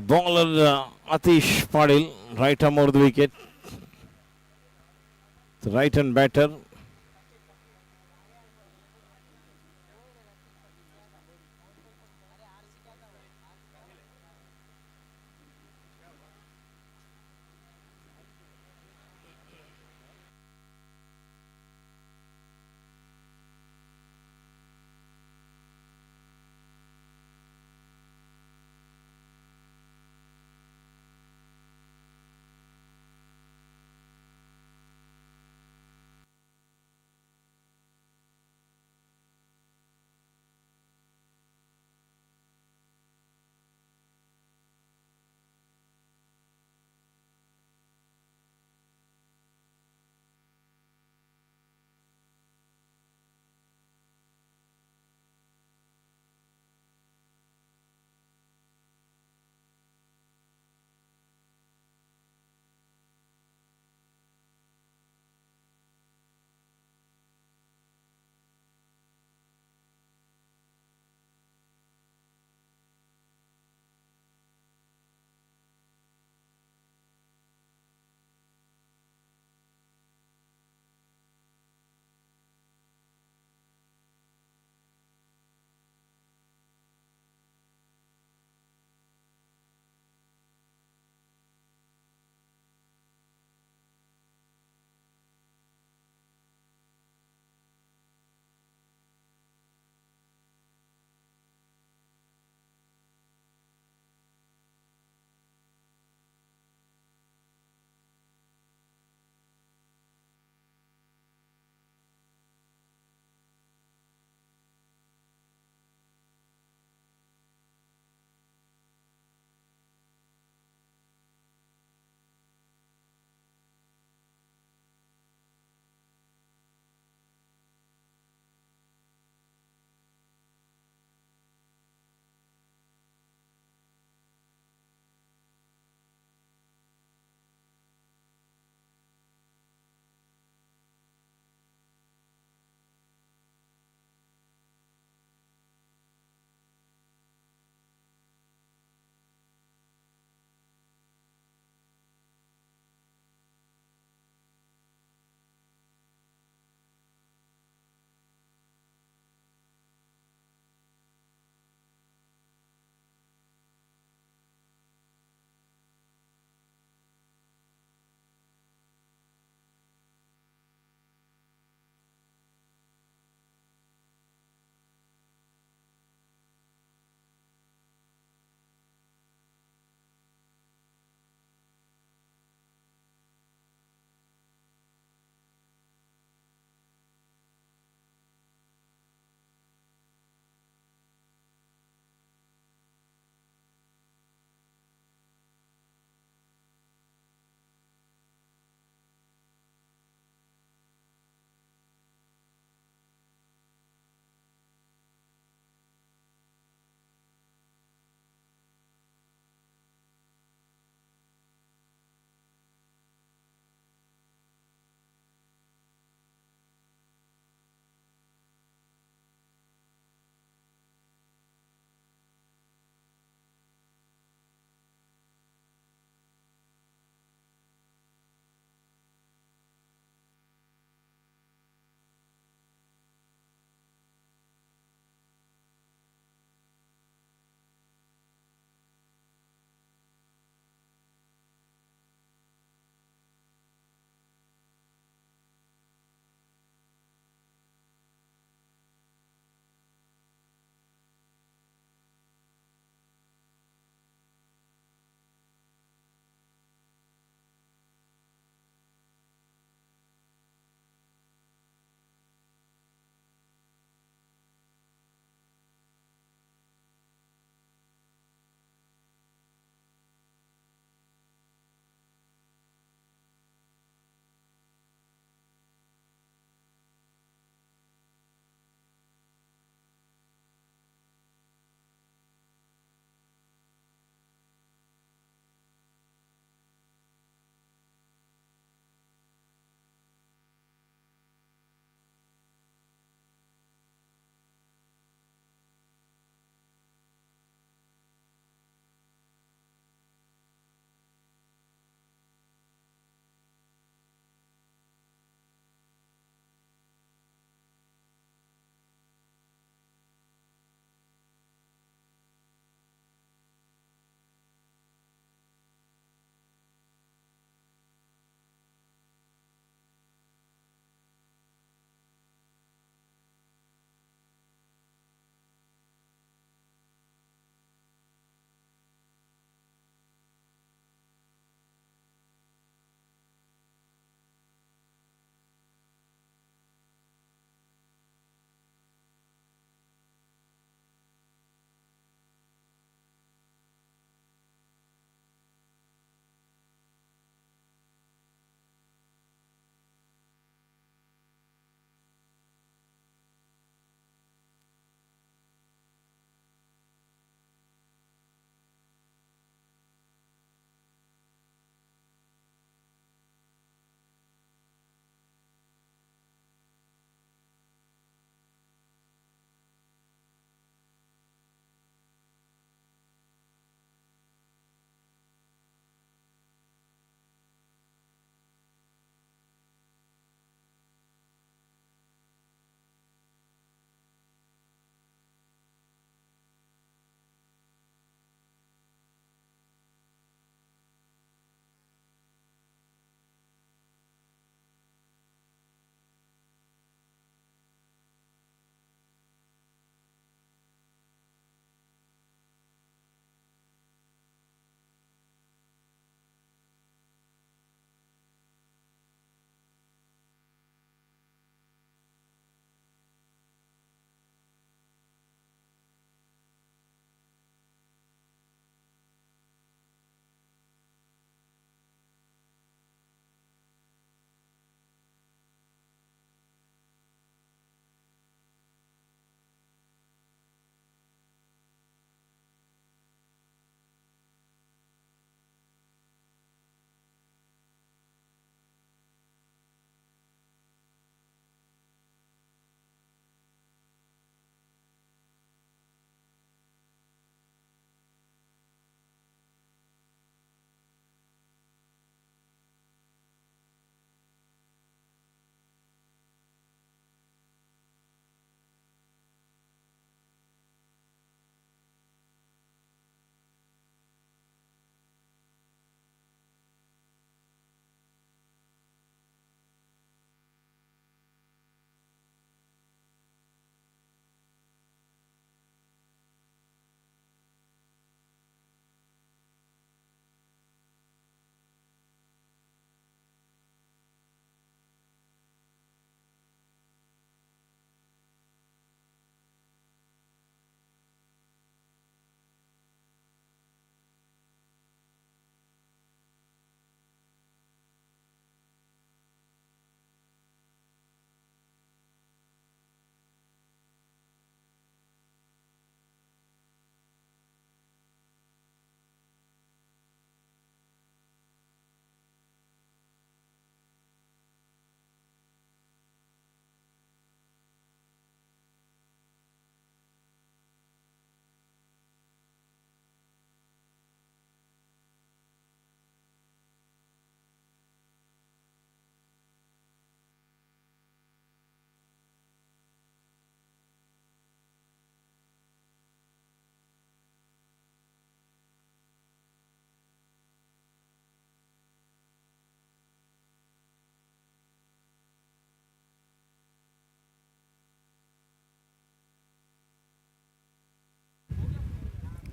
bowler Atish Padil, right arm over the wicket, the right hand batter.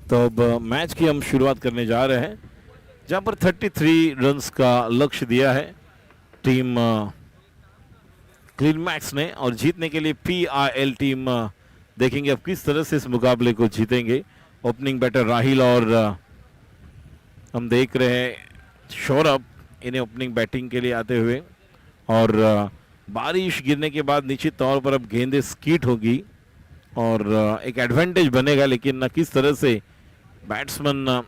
तो अब मैच की हम शुरुआत करने जा रहे हैं, जहां पर 33 रन्स का लक्ष्य दिया है टीम क्लीन मैक्स ने, और जीतने के लिए PIL टीम देखेंगे अब किस तरह से इस मुकाबले को जीतेंगे। ओपनिंग बैटर राहिल और हम देख रहे हैं सौरभ, इन्हें ओपनिंग बैटिंग के लिए आते हुए, और बारिश गिरने के बाद निश्चित तौर पर अब गेंदें स्कीट होगी और एक एडवांटेज बनेगा, लेकिन किस तरह से बैट्समैन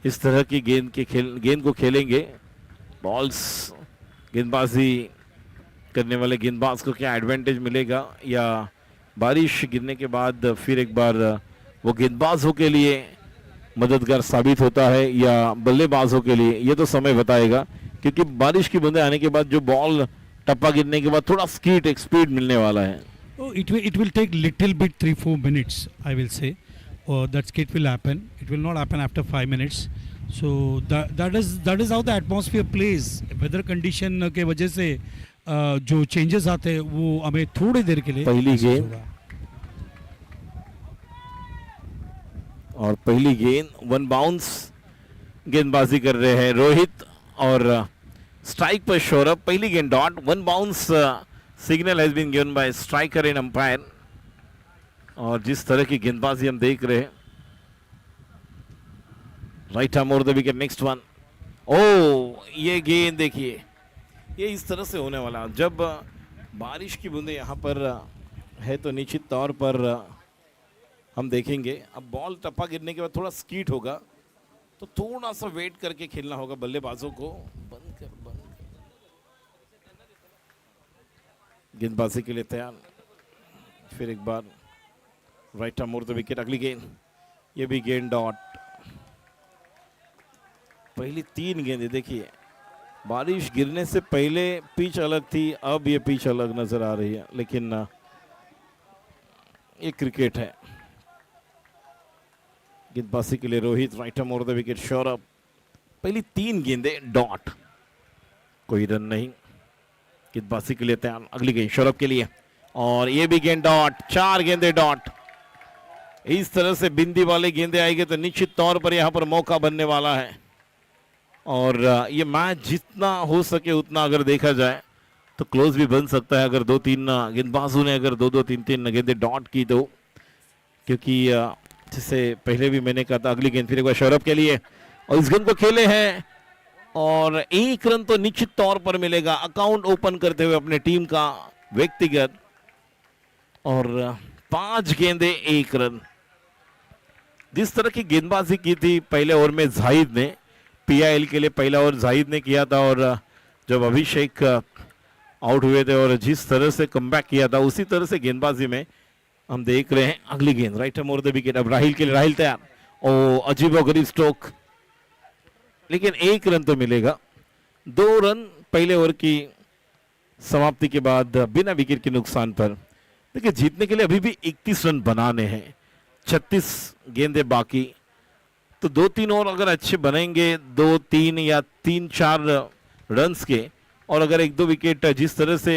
इस तरह की गेंद को खेलेंगे, बॉल्स गेंदबाजी करने वाले गेंदबाज को क्या एडवांटेज मिलेगा, या बारिश गिरने के बाद फिर एक बार वो गेंदबाजों के लिए मददगार साबित होता है या बल्लेबाजों के लिए, ये तो समय बताएगा, क्योंकि बारिश की बूंदें आने के बाद जो बॉल टप्पा गिरने के बाद थोड़ा स्कीट एक स्पीड मिलने वाला है। Oh, it will take little bit 3-4 minutes, I will say. That skate will happen. It will not happen after 5 minutes. So that is how the atmosphere plays. Weather condition के वजह से जो changes आते हैं वो हमें थोड़ी देर के लिए पहली गेंद और पहली गेंद वन बाउंस गेंदबाजी कर रहे हैं रोहित, और स्ट्राइक पर सौरभ। पहली गेंद dot, one bounce signal has been given by striker end umpire. और जिस तरह की गेंदबाजी हम देख रहे हैं, right arm over the wicket, next one. ओ ये गेंद देखिए, ये इस तरह से होने वाला, जब बारिश की बूंदें यहाँ पर है तो निश्चित तौर पर हम देखेंगे अब बॉल टप्पा गिरने के बाद थोड़ा स्कीट होगा, तो थोड़ा सा वेट करके खेलना होगा बल्लेबाजों को। बंद कर गेंदबाजी के लिए तैयार, फिर एक बार right arm over the wicket, अगली गेंद, ये भी गेंद डॉट। पहली 3 गेंदें देखिए, बारिश गिरने से पहले पिच अलग थी, अब ये पिच अलग नजर आ रही है, लेकिन ये क्रिकेट है। गेंदबाजी के लिए Rohit, right arm over the wicket Saurabh. पहली 3 गेंदें डॉट, कोई रन नहीं। गेंदबाजी के लिए तैयार, अगली गेंद सौरभ के लिए, और ये भी गेंद डॉट। 4 गेंदें डॉट। इस तरह से बिंदी वाली गेंदें आएगी तो निश्चित तौर पर यहां पर मौका बनने वाला है, और ये मैच जितना हो सके उतना अगर देखा जाए तो क्लोज भी बन सकता है, अगर 2-3 गेंदबाजों ने अगर 2-2 3-3 गेंदें डॉट की तो, क्योंकि जिससे पहले भी मैंने कहा था। अगली गेंद फिर एक बार सौरभ के लिए, और इस गेंद को खेले हैं, और 1 रन तो निश्चित तौर पर मिलेगा, अकाउंट ओपन करते हुए अपने टीम का व्यक्तिगत, और 5 गेंदें 1 रन। जिस तरह की गेंदबाजी की थी पहले ओवर में जाहिद ने, PIL के लिए पहला ओवर जाहिद ने किया था, और जब अभिषेक आउट हुए थे और जिस तरह से कमबैक किया था, उसी तरह से गेंदबाजी में हम देख रहे हैं। अगली गेंद right arm over the wicket, अब राहिल के लिए, राहिल तैयार, ओ अजीबोगरीब स्ट्रोक, लेकिन 1 रन तो मिलेगा। 2 रन पहले ओवर की समाप्ति के बाद बिना विकेट के नुकसान पर। देखिए जीतने के लिए अभी भी 31 रन बनाने हैं, 36 गेंदें बाकी, तो 2-3 और अगर अच्छे बनेंगे, 2-3 या 3-4 रन्स के, और अगर 1-2 विकेट जिस तरह से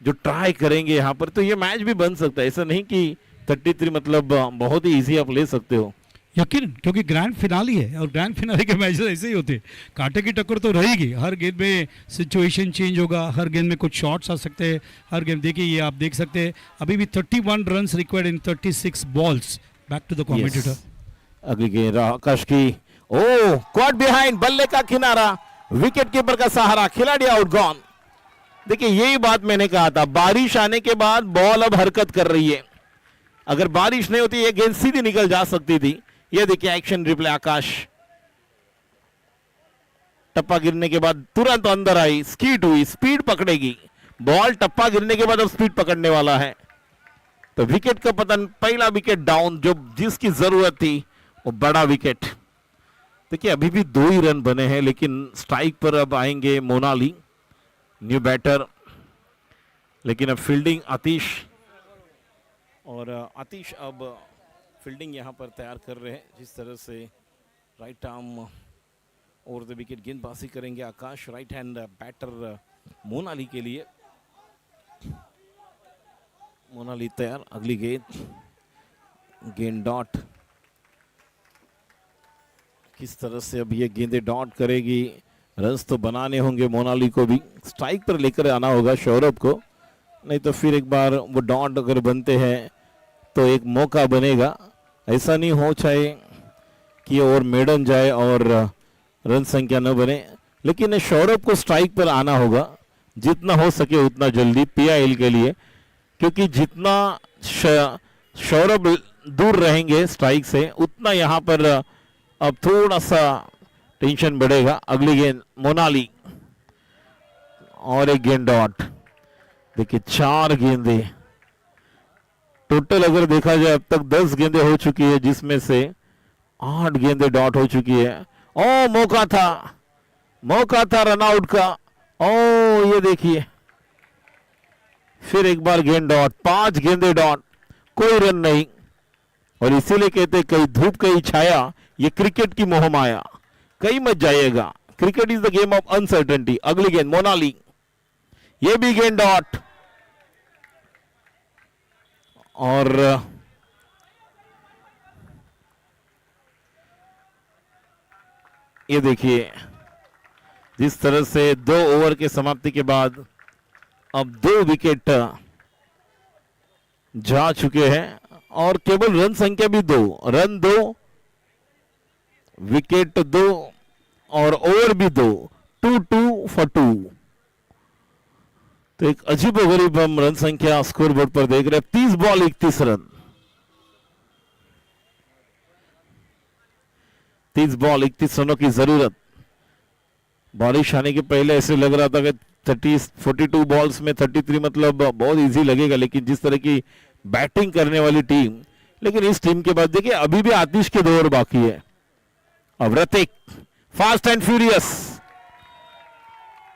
जो ट्राई करेंगे यहाँ पर, तो ये मैच भी बन सकता है। ऐसा नहीं कि 33 मतलब बहुत ही इजी आप ले सकते हो, यकीन, क्योंकि ग्रैंड फिनाली है, और ग्रैंड फिनाली के मैचेस ऐसे ही होते हैं, कांटे की टक्कर तो रहेगी, हर गेंद में सिचुएशन चेंज होगा, हर गेंद में कुछ शॉट्स आ सकते हैं, हर गेंद देखिए ये आप देख सकते हैं अभी भी 31 runs required in 36 balls. Back to the commentator. अगली गेंद आकाश की, ओ क्वाड बिहाइंड, बल्ले का किनारा, विकेट कीपर का सहारा, खिलाड़ी आउट गॉन। देखिए यही बात मैंने कहा था, बारिश आने के बाद बॉल अब हरकत कर रही है, अगर बारिश नहीं होती ये गेंद सीधी निकल जा सकती थी। ये देखिए एक्शन रिप्ले, आकाश टप्पा गिरने के बाद तुरंत अंदर आई, स्कीट हुई, स्पीड पकड़ेगी बॉल, टप्पा गिरने के बाद अब स्पीड पकड़ने वाला है, तो विकेट का पतन, पहला विकेट डाउन, जो जिसकी जरूरत थी वो बड़ा विकेट। देखिए अभी भी 2 ही रन बने हैं, लेकिन स्ट्राइक पर अब आएंगे मोनाली, न्यू बैटर, लेकिन अब फील्डिंग आतिश, और आतिश अब फील्डिंग यहां पर तैयार कर रहे हैं। जिस तरह से right arm over the wicket गेंदबाजी करेंगे आकाश, राइट हैंड बैटर मोनाली के लिए। मोनाली तैयार, अगली गेंद, गेंद डॉट, किस तरह से अब ये गेंदे डॉट करेगी, रन्स तो बनाने होंगे मोनाली को भी, स्ट्राइक पर लेकर आना होगा सौरभ को, नहीं तो फिर एक बार वो डॉट अगर बनते हैं तो एक मौका बनेगा। ऐसा नहीं हो चाहे कि ओवर मेडन जाए और रन संख्या न बने, लेकिन सौरभ को स्ट्राइक पर आना होगा जितना हो सके उतना जल्दी पीआईएल के लिए, क्योंकि जितना सौरभ दूर रहेंगे स्ट्राइक से उतना यहाँ पर अब थोड़ा सा टेंशन बढ़ेगा। अगली गेंद मोनाली और एक गेंद डॉट। देखिए 4 गेंदे टोटल अगर देखा जाए अब तक 10 गेंदे हो चुकी है, जिसमें से 8 गेंदे डॉट हो चुकी है। ओ मौका था रन आउट का। ओ ये देखिए फिर एक बार गेंद डॉट, 5 गेंदे डॉट, कोई रन नहीं। और इसीलिए कहते कहीं धूप कहीं छाया, ये क्रिकेट की मोह माया, कहीं मत जाइएगा। Cricket is the game of uncertainty. अगली गेंद मोनाली, ये भी गेंद डॉट। और ये देखिए जिस तरह से 2 ओवर के समाप्ति के बाद अब 2 विकेट जा चुके हैं और केवल रन संख्या भी 2, रन 2, विकेट 2 और ओवर भी 2, 2 for 2। तो एक अजीबोगरीब हम रन संख्या स्कोर बोर्ड पर देख रहे हैं। 30 बॉल 31 रन, 30 बॉल 31 रनों की जरूरत। बारिश आने के पहले ऐसे लग रहा था कि 42 बॉल्स में 33 मतलब बहुत इजी लगेगा, लेकिन जिस तरह की बैटिंग करने वाली टीम, लेकिन इस टीम के बाद देखिए अभी भी आतिश के दौर बाकी है। अब रतिक फास्ट एंड फ्यूरियस,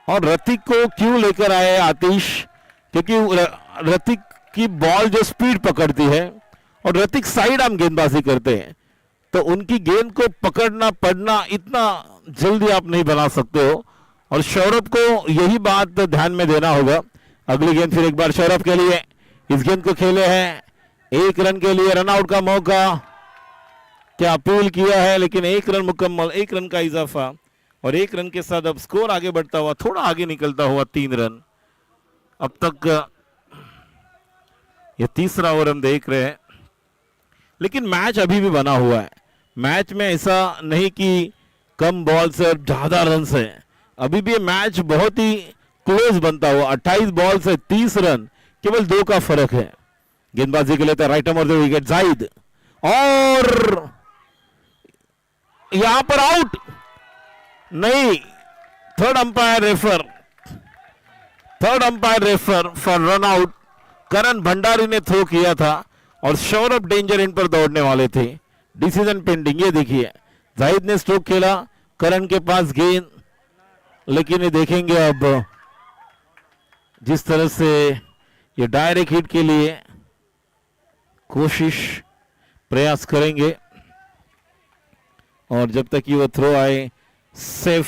और रतिक को क्यों लेकर आए आतिश, क्योंकि रतिक की बॉल जो स्पीड पकड़ती है और रतिक साइड आर्म गेंदबाजी करते हैं, तो उनकी गेंद को पकड़ना पड़ना इतना जल्दी आप नहीं बना सकते हो, और सौरभ को यही बात ध्यान में देना होगा। अगली गेंद फिर एक बार सौरभ के लिए, इस गेंद को खेले हैं 1 रन के लिए, रन आउट का मौका, क्या अपील किया है, लेकिन 1 रन मुकम्मल, 1 रन का इजाफा, और 1 रन के साथ अब स्कोर आगे बढ़ता हुआ, थोड़ा आगे निकलता हुआ 3 रन। अब तक ये तीसरा ओवर हम देख रहे हैं, लेकिन मैच अभी भी बना हुआ है। मैच में ऐसा नहीं कि कम बॉल से और ज्यादा रन से, अभी भी ये मैच बहुत ही क्लोज बनता हुआ। 28 बॉल से 30 रन, केवल 2 का फर्क है। गेंदबाजी के लिए right arm off the wicket Zahid, और यहां पर आउट नहीं, third umpire refer for run out. Karan Bhandari ने थ्रो किया था और सौरभ डेंजर इन पर दौड़ने वाले थे, डिसीजन पेंडिंग। ये देखिए जाहिद ने स्ट्रोक खेला, करण के पास गेंद, लेकिन ये देखेंगे अब जिस तरह से ये डायरेक्ट हिट के लिए कोशिश प्रयास करेंगे, और जब तक कि वो थ्रो आए सेफ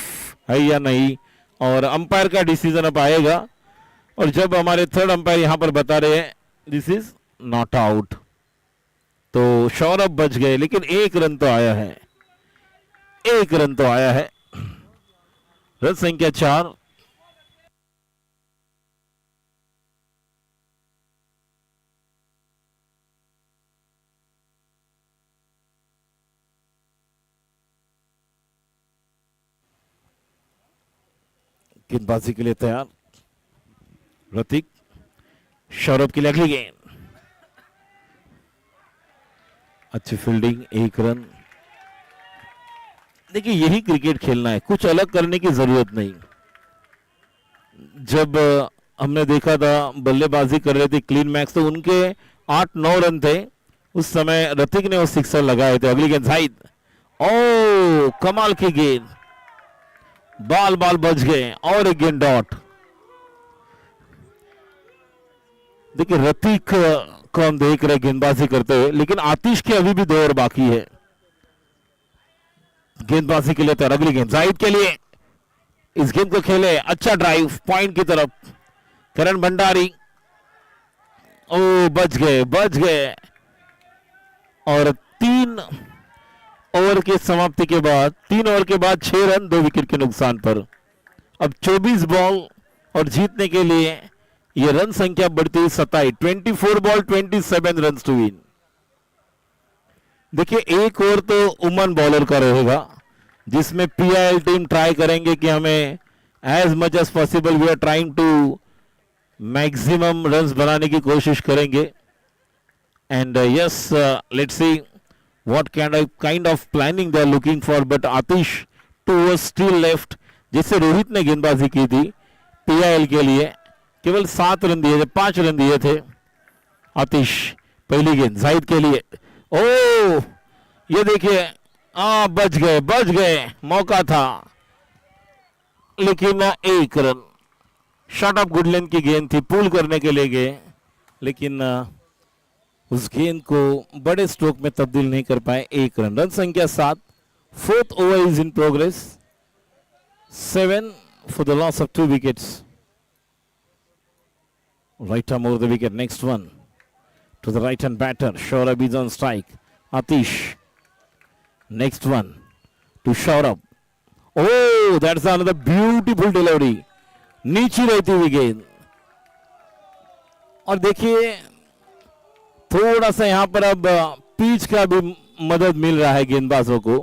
है या नहीं, और अंपायर का डिसीजन अब आएगा। और जब हमारे थर्ड अंपायर यहां पर बता रहे हैं दिस इज नॉट आउट, तो सौरभ बच गए, लेकिन 1 रन तो आया है, 1 रन तो आया है। रन संख्या 4। गेंदबाजी के लिए तैयार रतिक, सौरभ के लिए अगली गेंद, अच्छी फील्डिंग, 1 रन। देखिए यही क्रिकेट खेलना है, कुछ अलग करने की जरूरत नहीं। जब हमने देखा था बल्लेबाजी कर रहे थे क्लीन मैक्स, तो उनके 8-9 रन थे, उस समय रतिक ने वो सिक्सर लगाए थे। अगली गेंद जाहिद, ओ कमाल की गेंद, बाल बच गए, और एक गेंद डॉट। देखिए रतिक को हम देख रहे गेंदबाजी करते हुए, लेकिन आतिश के अभी भी 2 ओवर बाकी है। गेंदबाजी के लिए तैयार, अगली गेंद जाहिद के लिए, इस गेंद को खेले, अच्छा ड्राइव पॉइंट की तरफ, करण भंडारी, ओ बच गए, और 3 ओवर की समाप्ति के बाद 3 ओवर के बाद 6 रन 2 विकेट के नुकसान पर। अब 24 बॉल और जीतने के लिए ये रन संख्या बढ़ती हुई 27। 24 बॉल 27 रन टू विन। देखिए एक ओवर तो उमन बॉलर का रहेगा जिसमें पीआईएल टीम ट्राई करेंगे कि हमें as much as possible we are trying to maximum runs बनाने की कोशिश करेंगे। And yes let's see what kind of planning they are looking for, but Atish 2 was still left, जिससे रोहित ने गेंदबाजी की थी पीआईएल के लिए। केवल 7 रन दिए थे, 5 रन दिए थे आतिश। पहली गेंद जाहिद के लिए, ओ ये देखिए बच गए, मौका था लेकिन 1 रन। शॉट ऑफ गुडलैंड की गेंद थी, पुल करने के लिए गए लेकिन उस गेंद को बड़े स्ट्रोक में तब्दील नहीं कर पाए। 1 रन। रन संख्या 7। 4th over is in progress. 7 for the loss of 2 wickets. Right arm over the wicket. Next one to the right hand batter. Shourab is on strike. Atish. Next one to Shourab. Oh, that's another beautiful delivery. नीचे रहती हुई गेंद। और देखिए थोड़ा सा यहां पर अब पिच का भी मदद मिल रहा है गेंदबाजों को।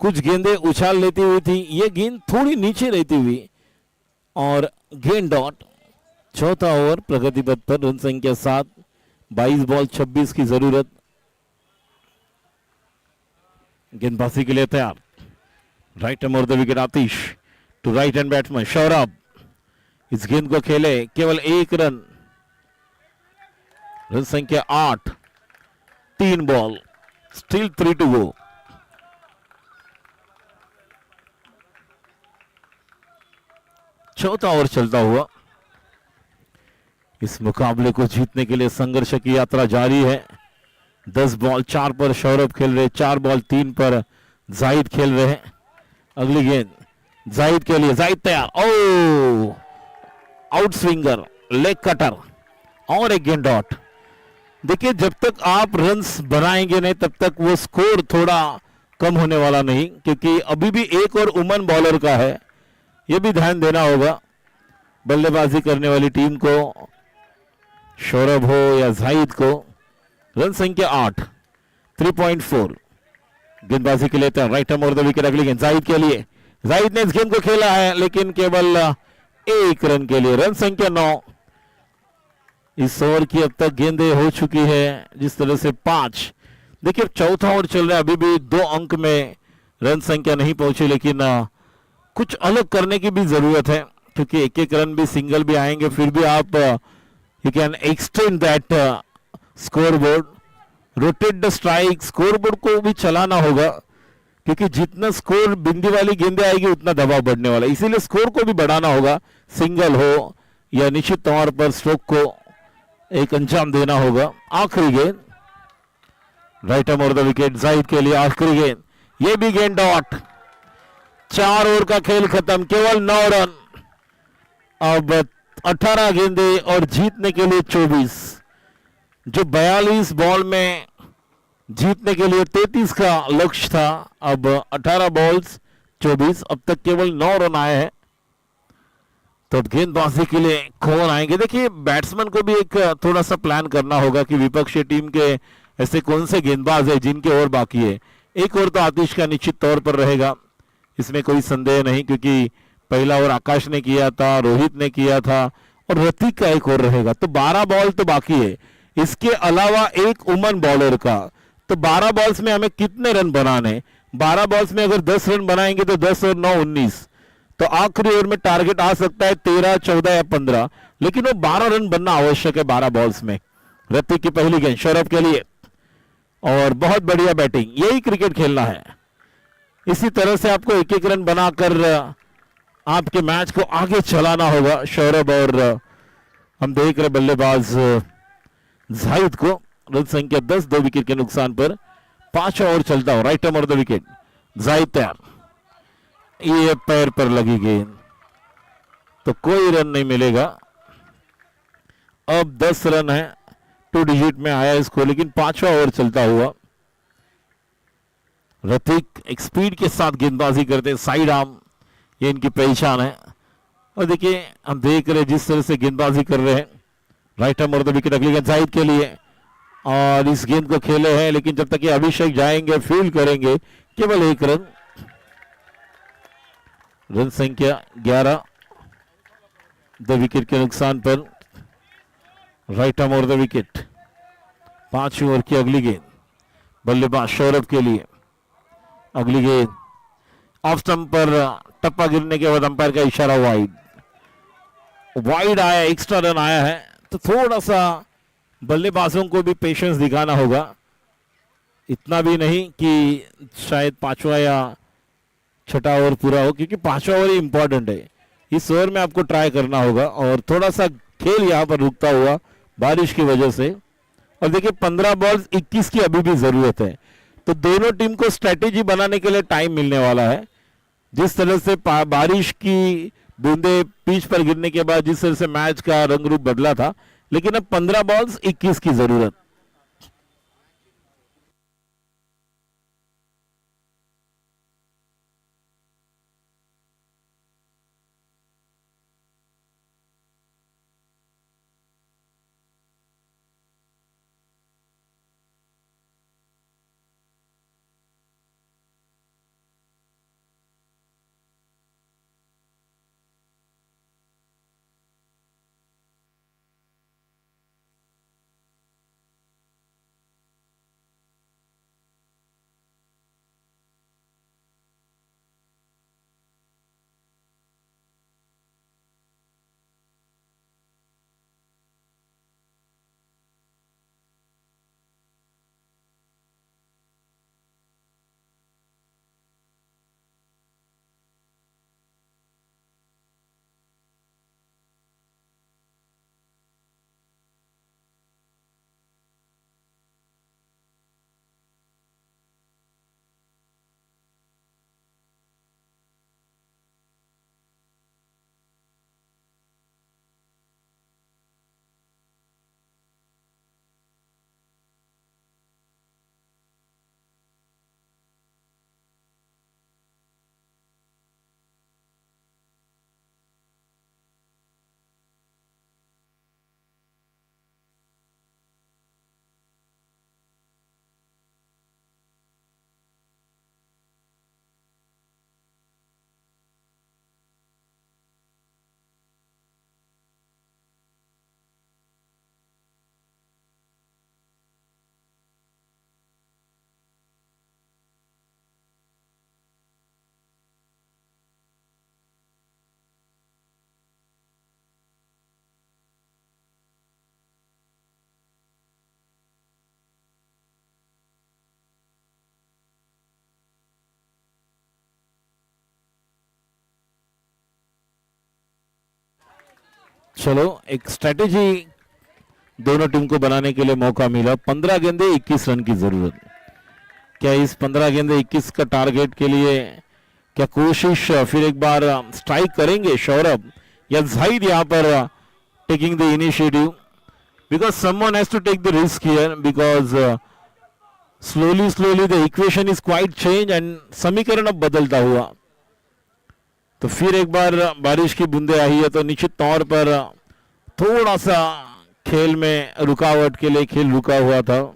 कुछ गेंदें उछाल लेती हुई थी, ये गेंद थोड़ी नीचे रहती हुई और गेंद डॉट। 4था ओवर प्रगति पथ पर। रन संख्या 7। 22 बॉल 26 की जरूरत। गेंदबाजी के लिए तैयार। Right arm over the wicket Atish to right hand batsman Saurabh. इस गेंद को खेले केवल 1 रन। रन संख्या 8। 3 बॉल स्टिल 3 टू गो। चौथा ओवर चलता हुआ इस मुकाबले को जीतने के लिए संघर्ष की यात्रा जारी है। 10 बॉल 4 पर सौरभ खेल रहे, 4 बॉल 3 पर जाहिद खेल रहे हैं। अगली गेंद जाहिद के लिए, जाहिद तैयार। ओ आउट स्विंगर, लेग कटर और एक गेंद डॉट। देखिए जब तक आप रन्स बनाएंगे नहीं तब तक वो स्कोर थोड़ा कम होने वाला नहीं, क्योंकि अभी भी एक और उमन बॉलर का है, ये भी ध्यान देना होगा बल्लेबाजी करने वाली टीम को, सौरभ हो या जाहिद को। रन संख्या 8। 3.4। गेंदबाजी के लिए तैयार। Right arm over the wicket. अगली गेंद जाहिद के लिए। जाहिद ने इस गेंद को खेला है लेकिन केवल 1 रन के लिए। रन संख्या 9। इस ओवर की अब तक गेंदें हो चुकी है जिस तरह से 5। देखिए चौथा ओवर चल रहा है, अभी भी 2 अंक में रन संख्या नहीं पहुंची, लेकिन कुछ अलग करने की भी जरूरत है क्योंकि 1-1 रन भी सिंगल भी आएंगे, फिर भी आप you can extend that score board, rotate the strike. Score board को भी चलाना होगा क्योंकि जितना स्कोर बिंदी वाली गेंदें आएगी उतना दबाव बढ़ने वाला, इसीलिए स्कोर को भी बढ़ाना होगा। सिंगल हो या निश्चित तौर पर स्ट्रोक को एक अंजाम देना होगा। आखिरी गेंद right arm over the wicket Zahid के लिए। आखिरी गेंद, ये भी गेंद डॉट। 4 ओवर का खेल खत्म, केवल 9 रन। अब 18 गेंदें और जीतने के लिए 24। जो 42 बॉल में जीतने के लिए 33 का लक्ष्य था, अब 18 बॉल्स 24। अब तक केवल 9 रन आए हैं। तो गेंदबाजी के लिए कौन आएंगे? देखिए बैट्समैन को भी एक थोड़ा सा प्लान करना होगा कि विपक्षी टीम के ऐसे कौन से गेंदबाज है जिनके ओवर बाकी है। एक ओवर तो आतिश का निश्चित तौर पर रहेगा, इसमें कोई संदेह नहीं, क्योंकि पहला ओवर आकाश ने किया था, रोहित ने किया था और रतीक का एक ओवर रहेगा। तो 12 बॉल तो बाकी है। इसके अलावा एक उमन बॉलर का, तो 12 बॉल्स में हमें कितने रन बनाने? 12 बॉल्स में अगर 10 रन बनाएंगे तो 10 और 9 19, तो आखिरी ओवर में टारगेट आ सकता है 13, 14 या 15, लेकिन वो 12 रन बनना आवश्यक है 12 बॉल्स में। ऋतिक की पहली गेंद सौरभ के लिए और बहुत बढ़िया बैटिंग। यही क्रिकेट खेलना है, इसी तरह से आपको 1-1 रन बनाकर आपके मैच को आगे चलाना होगा सौरभ। और हम देख रहे बल्लेबाज जाहिद को। रन संख्या 10, 2 विकेट के नुकसान पर। 5 ओवर चलता हो। Right arm over the wicket Zahid तैयार। ये पैर पर लगी गेंद, तो कोई रन नहीं मिलेगा। अब 10 रन है, 2 डिजिट में आया इसको, लेकिन 5वां ओवर चलता हुआ। ऋतिक एक स्पीड के साथ गेंदबाजी करते, साइड आर्म ये इनकी पहचान है। और देखिए हम देख रहे हैं जिस तरह से गेंदबाजी कर रहे हैं। राइट आर्म और द विकेट अगली गेंद जाहिद के लिए, और इस गेंद को खेले हैं, लेकिन जब तक ये अभिषेक जाएंगे फील्ड करेंगे केवल 1 रन। रन संख्या 11 द विकेट के नुकसान पर। राइट आर्म और द विकेट। 5 ओवर की अगली गेंद बल्लेबाज सौरभ के लिए। अगली गेंद ऑफ स्टंप पर टप्पा गिरने के बाद अंपायर का इशारा वाइड आया, एक्स्ट्रा रन आया है। तो थोड़ा सा बल्लेबाजों को भी पेशेंस दिखाना होगा, इतना भी नहीं कि शायद 5वां या 6वां ओवर पूरा हो, क्योंकि 5वां ओवर ही इंपॉर्टेंट है। इस ओवर में आपको ट्राई करना होगा, और थोड़ा सा खेल यहां पर रुकता हुआ बारिश की वजह से। और देखिए 15 बॉल्स 21 की अभी भी जरूरत है, तो दोनों टीम को स्ट्रेटेजी बनाने के लिए टाइम मिलने वाला है। जिस तरह से बारिश की बूंदे पिच पर गिरने के बाद जिस तरह से मैच का रंग रूप बदला था, लेकिन अब 15 बॉल्स 21 की जरूरत। चलो एक स्ट्रेटेजी दोनों टीम को बनाने के लिए मौका मिला। 15 गेंदे 21 रन की जरूरत। क्या इस 15 गेंदे 21 का टारगेट के लिए क्या कोशिश फिर एक बार स्ट्राइक करेंगे सौरभ या जाहिद यहाँ पर taking the initiative, because someone has to take the risk here, because slowly the equation is quite change and समीकरण अब बदलता हुआ। तो फिर एक बार बारिश की बूंदे आई है, तो निश्चित तौर पर थोड़ा सा खेल में रुकावट के लिए खेल रुका हुआ था,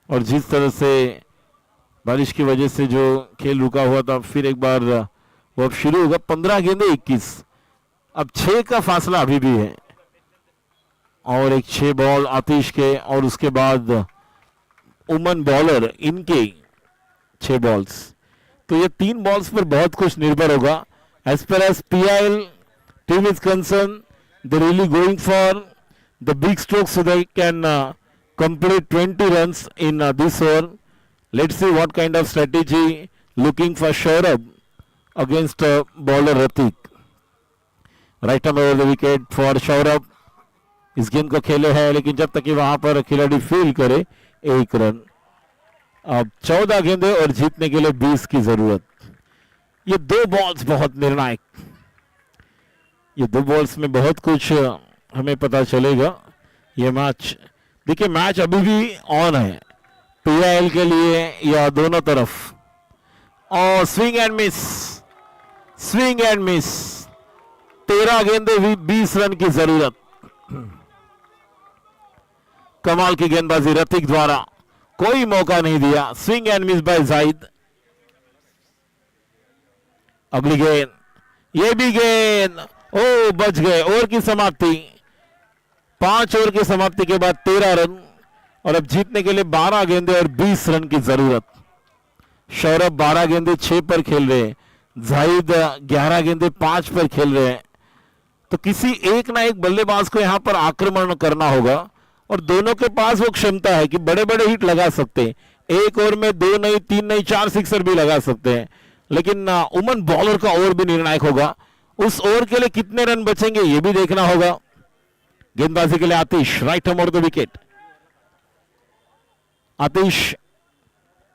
और जिस तरह से बारिश की वजह से जो खेल रुका हुआ था फिर एक बार वो अब शुरू होगा। 15 गेंदे 21, अब 6 का फासला अभी भी है, और एक 6 बॉल आतिश के, और उसके बाद उमन बॉलर इनके 6 बॉल्स। तो ये 3 बॉल्स पर बहुत कुछ निर्भर होगा। As far as PIL team is concerned, they're really going for the big strokes so they can complete 20 runs in this over. Let's see what kind of strategy looking for Saurabh against bowler Ratik. Right arm over the wicket for Saurabh. इस गेंद को खेले है, लेकिन जब तक कि वहां पर खिलाड़ी फील्ड करे 1 रन। अब 14 गेंदे और जीतने के लिए 20 की जरूरत। ये 2 बॉल्स बहुत निर्णायक, ये 2 बॉल्स में बहुत कुछ हमें पता चलेगा। ये मैच देखिए, मैच अभी भी ऑन है PIL के लिए या दोनों तरफ। और swing and miss, swing and miss. 13 गेंदे 20 रन की जरूरत। कमाल की गेंदबाजी रतिक द्वारा, कोई मौका नहीं दिया। Swing and miss by Zahid. अगली गेंद, ये भी गेंद, ओ बच गए। ओवर की समाप्ति, 5 ओवर की समाप्ति के बाद 13 रन और अब जीतने के लिए 12 गेंदे और 20 रन की जरूरत। सौरभ 12 गेंदे 6 पर खेल रहे हैं, जाहिद 11 गेंदे 5 पर खेल रहे हैं। तो किसी एक ना एक बल्लेबाज को यहां पर आक्रमण करना होगा और दोनों के पास वो क्षमता है कि बड़े बड़े हिट लगा सकते हैं। एक ओवर में 2 नहीं, 3 नहीं, 4 सिक्सर भी लगा सकते हैं। लेकिन उमन बॉलर का ओवर भी निर्णायक होगा। उस ओवर के लिए कितने रन बचेंगे ये भी देखना होगा। गेंदबाजी के लिए Atish, right hand over the wicket. Atish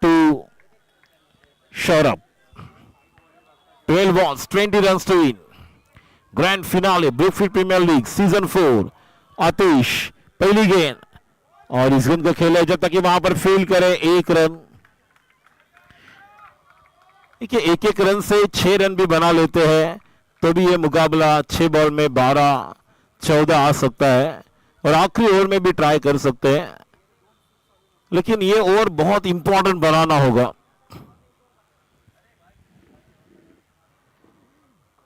to Saurabh. 12 balls, 20 runs to win. Grand finale Brookfield premier league season 4। Atish पहली गेंद और इस गेंद को खेला जब तक कि वहां पर फील्ड करे 1 रन। देखिए 1-1 रन से 6 रन भी बना लेते हैं तो भी ये मुकाबला 6 बॉल में 12-14 आ सकता है और आखिरी ओवर में भी ट्राई कर सकते हैं। लेकिन ये ओवर बहुत इंपॉर्टेंट बनाना होगा।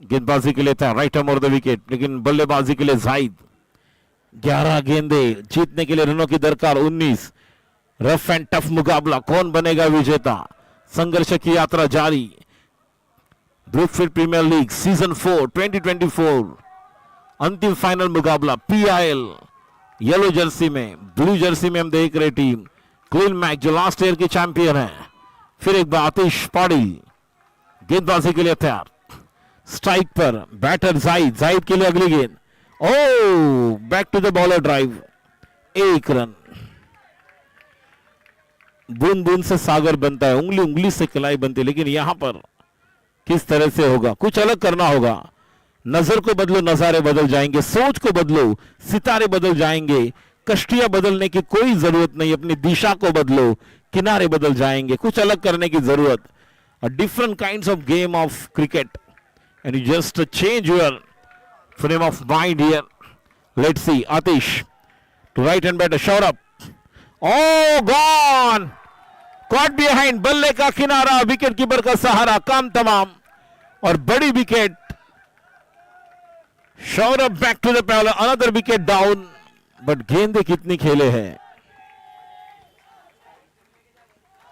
गेंदबाजी के लिए था right hand over the wicket, लेकिन बल्लेबाजी के लिए जाहिद। 11 गेंदे, जीतने के लिए रनों की दरकार 19। रफ एंड टफ मुकाबला, कौन बनेगा विजेता? संघर्ष की यात्रा जारी। ब्रुकफील्ड प्रीमियर लीग सीजन 4 2024 अंतिम फाइनल मुकाबला। पीआईएल येलो जर्सी में, ब्लू जर्सी में हम देख रहे टीम क्वीन मैक जो लास्ट ईयर की चैंपियन है। फिर एक बार आतिश पाटिल गेंदबाजी के लिए तैयार। स्ट्राइक पर बैटर जाहिद, जाहिद के लिए अगली गेंद। Oh back to the bowler drive, 1 run. बूंद बूंद से सागर बनता है, उंगली उंगली से कलाई बनती है। लेकिन यहां पर किस तरह से होगा, कुछ अलग करना होगा। नजर को बदलो, नजारे बदल जाएंगे। सोच को बदलो, सितारे बदल जाएंगे। कश्तियां बदलने की कोई जरूरत नहीं, अपनी दिशा को बदलो, किनारे बदल जाएंगे। कुछ अलग करने की जरूरत। A different kinds of game of cricket and you just change your frame of mind here. Let's see. Atish to right hand batter. Saurabh. Oh, gone. Caught behind. बल्ले का किनारा, विकेट कीपर का सहारा, काम तमाम और बड़ी wicket. Saurabh back to the bowler. Another wicket down. But गेंदे कितनी खेले हैं?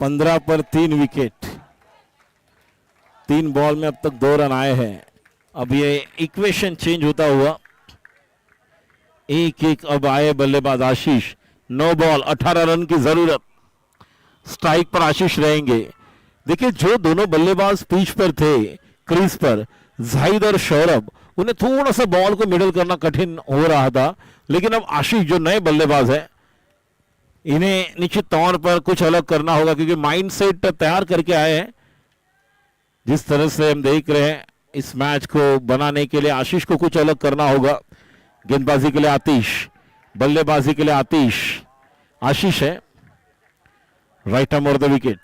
15 पर 3 विकेट। 3 बॉल में अब तक 2 रन आए हैं। अब ये इक्वेशन चेंज होता हुआ 1-1 अब आए बल्लेबाज आशीष। 9 बॉल 18 रन की जरूरत। स्ट्राइक पर आशीष रहेंगे। देखिए जो दोनों बल्लेबाज पिच पर थे, क्रीज पर, जाहिद और सौरभ, उन्हें थोड़ा सा बॉल को मिडल करना कठिन हो रहा था। लेकिन अब आशीष जो नए बल्लेबाज है, इन्हें निश्चित तौर पर कुछ अलग करना होगा क्योंकि माइंडसेट तैयार करके आए हैं। जिस तरह से हम देख रहे हैं इस मैच को बनाने के लिए आशीष को कुछ अलग करना होगा। गेंदबाजी के लिए आतिश, बल्लेबाजी के लिए आशीष है। Right hand over the wicket.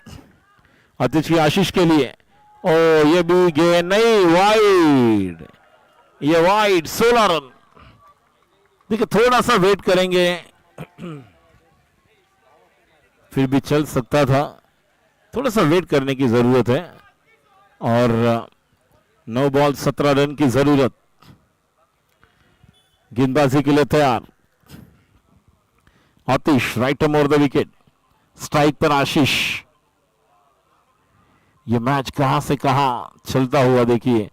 Atish की आशीष के लिए, ओ ये भी गेंद नहीं, वाइड, ये वाइड। 16 रन। देखिए थोड़ा सा वेट करेंगे फिर भी चल सकता था। थोड़ा सा वेट करने की जरूरत है और 9 बॉल 17 रन की जरूरत। गेंदबाजी के लिए तैयार Atish, right hand over the wicket. Strike पर आशीष। ये मैच कहां से कहां चलता हुआ देखिए।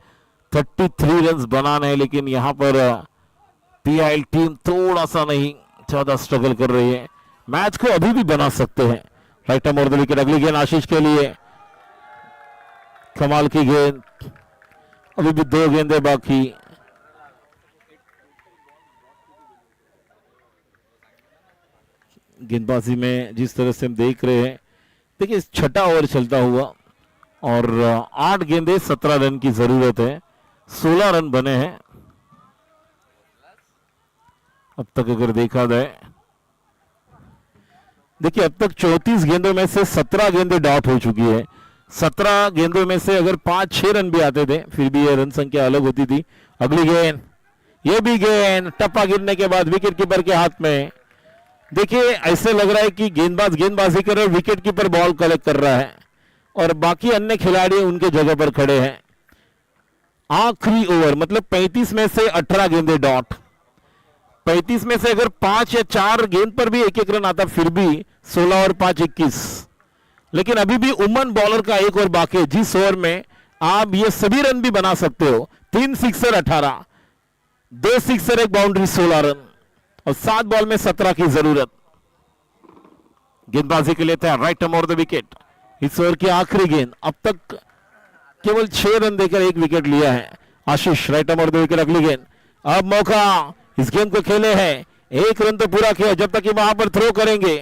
33 रन बनाने हैं लेकिन यहां पर पीआईएल टीम थोड़ा सा नहीं, ज्यादा स्ट्रगल कर रही है। मैच को अभी भी बना सकते हैं। Right hand over the wicket. अगली गेंद आशीष के लिए, कमाल की गेंद। अभी भी 2 गेंदें बाकी। गेंदबाजी में जिस तरह से हम देख रहे हैं, देखिए 6ठा ओवर चलता हुआ और 8 गेंदें 17 रन की जरूरत है। 16 रन बने हैं अब तक अगर देखा जाए। देखिए अब तक 34 गेंदों में से 17 गेंदें डॉट हो चुकी है। 17 गेंदों में से अगर 5-6 रन भी आते थे फिर भी ये रन संख्या अलग होती थी। अगली गेंद, ये भी गेंद टप्पा गिरने के बाद विकेट कीपर के हाथ में। देखिए ऐसे लग रहा है कि गेंदबाज गेंदबाजी कर रहे, विकेट कीपर बॉल कलेक्ट कर रहा है और बाकी अन्य खिलाड़ी उनके जगह पर खड़े हैं। आखिरी ओवर, मतलब 35 में से 18 गेंदे डॉट। 35 में से अगर 5 या 4 गेंद पर भी एक एक रन आता फिर भी 16 और 5 21। लेकिन अभी भी उमन बॉलर का एक ओवर बाकी है, जिस ओवर में आप ये सभी रन भी बना सकते हो। 3 सिक्सर 18, 2 सिक्सर 1 बाउंड्री 16 रन और 7 बॉल में 17 की जरूरत। गेंदबाजी के लिए तैयार, right arm over the wicket. इस ओवर की आखिरी गेंद, अब तक केवल 6 रन देकर 1 विकेट लिया है Ashish, right arm over the wicket. अगली गेंद, अब मौका, इस गेंद को खेले हैं, 1 रन तो पूरा किया, जब तक कि वहां पर थ्रो करेंगे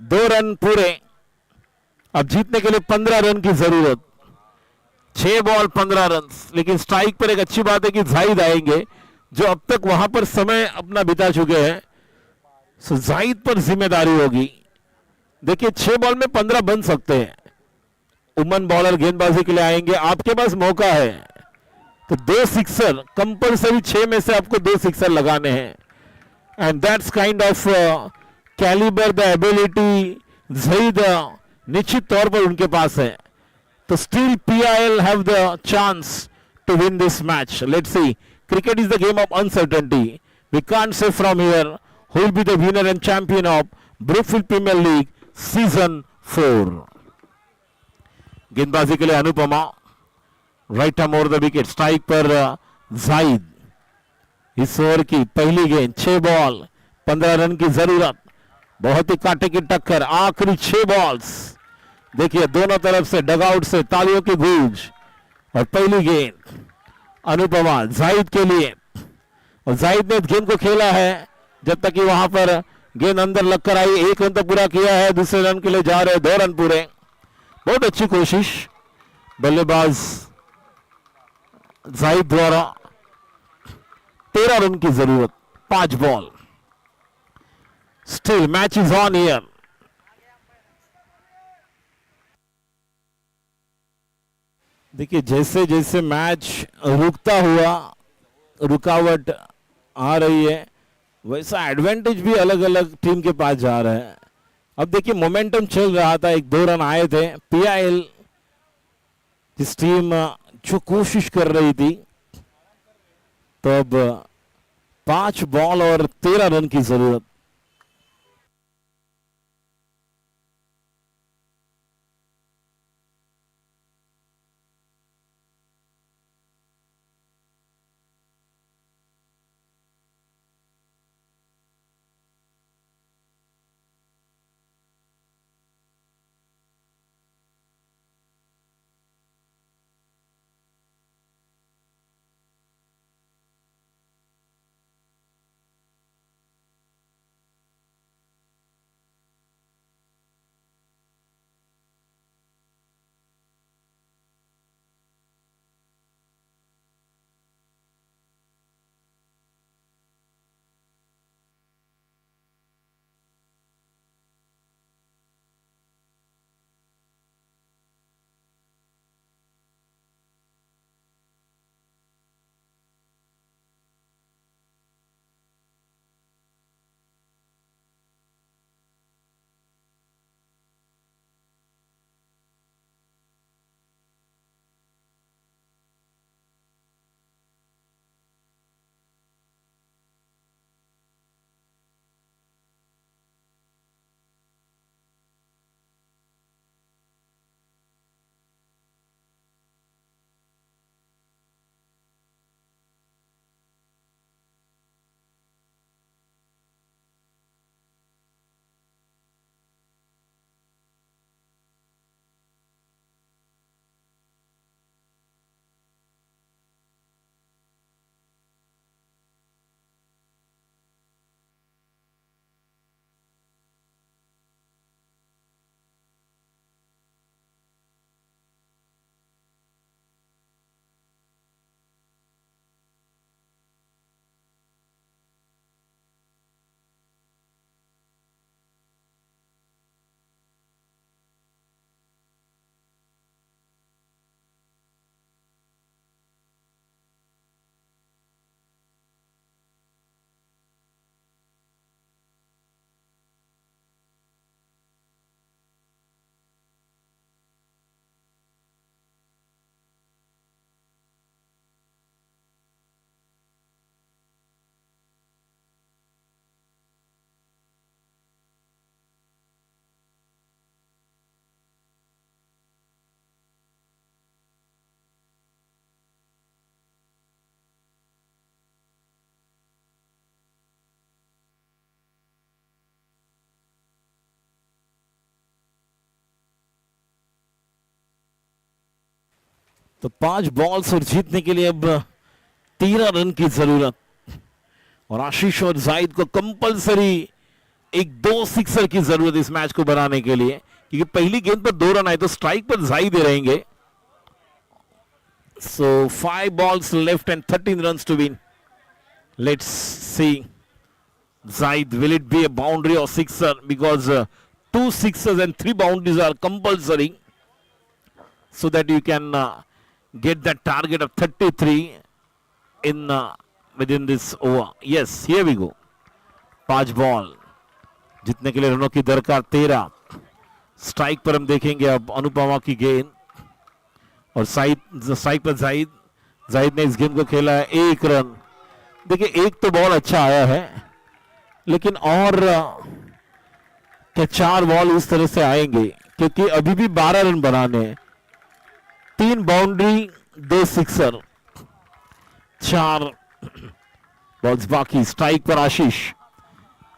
2 रन पूरे। अब जीतने के लिए 15 रन की जरूरत, 6 बॉल 15 रन। लेकिन स्ट्राइक पर एक अच्छी बात है कि जाहिद आएंगे जो अब तक वहां पर समय अपना बिता चुके हैं, सो जाहिद पर जिम्मेदारी होगी। देखिए 6 बॉल में 15 बन सकते हैं। उमन बॉलर गेंदबाजी के लिए आएंगे, आपके पास मौका है तो 2 सिक्सर कंपल्सरी, 6 में से आपको 2 सिक्सर लगाने हैं। And that's kind of calibre, the ability Zahid निश्चित तौर पर उनके पास है। तो still PIL have the chance to win this match. Let's see, cricket is the game of uncertainty. We can't say from here who will be the winner and champion of Brookfield premier league season 4। गेंदबाजी के लिए Anupama, right arm over the wicket. Strike पर जाहिद। इस over की पहली गेंद, 6 ball 15 run की जरूरत। बहुत ही कांटे की टक्कर, आखिरी 6 बॉल्स। देखिए दोनों तरफ से डगआउट से तालियों की गूंज। और पहली गेंद अनुपमा जाहिद के लिए, और जाहिद ने गेंद को खेला है जब तक कि वहां पर गेंद अंदर लगकर आई। 1 रन तो पूरा किया है, दूसरे रन के लिए जा रहे, 2 रन पूरे। बहुत अच्छी कोशिश बल्लेबाज जाहिद द्वारा। 13 रन की जरूरत, 5 ball. Still match is on here. देखिए जैसे जैसे मैच रुकता हुआ रुकावट आ रही है, वैसा एडवांटेज भी अलग अलग टीम के पास जा रहा है। अब देखिए मोमेंटम चल रहा था, 1-2 रन आए थे। PIL जिस टीम जो कोशिश कर रही थी, तो अब 5 बॉल और 13 रन की जरूरत। तो 5 बॉल्स और जीतने के लिए अब 13 रन की जरूरत, और आशीष और जाहिद को कंपलसरी एक 2 सिक्सर की जरूरत इस मैच को बनाने के लिए, क्योंकि पहली गेंद पर 2 रन आए तो स्ट्राइक पर जाहिद रहेंगे. So 5 balls left and 13 runs to win. Let's see. Zaid, will it be a boundary or sixer? Because 2 sixers and 3 boundaries are compulsory, so that you can get that target of 33 in within this over. Yes, here we go. 5 ball, जीतने के लिए रनों की दरकार 13. Strike पर हम देखेंगे अब अनुपमा की गेंद, और स्ट्राइक पर जाहिद ने इस गेंद को खेला है 1 रन. देखिए एक तो बॉल अच्छा आया है, लेकिन और क्या 4 बॉल उस तरह से आएंगे, क्योंकि अभी भी 12 रन बनाने हैं. 3 बाउंड्री 2 सिक्सर, 4 बॉल्स बाकी. स्ट्राइक पर आशीष,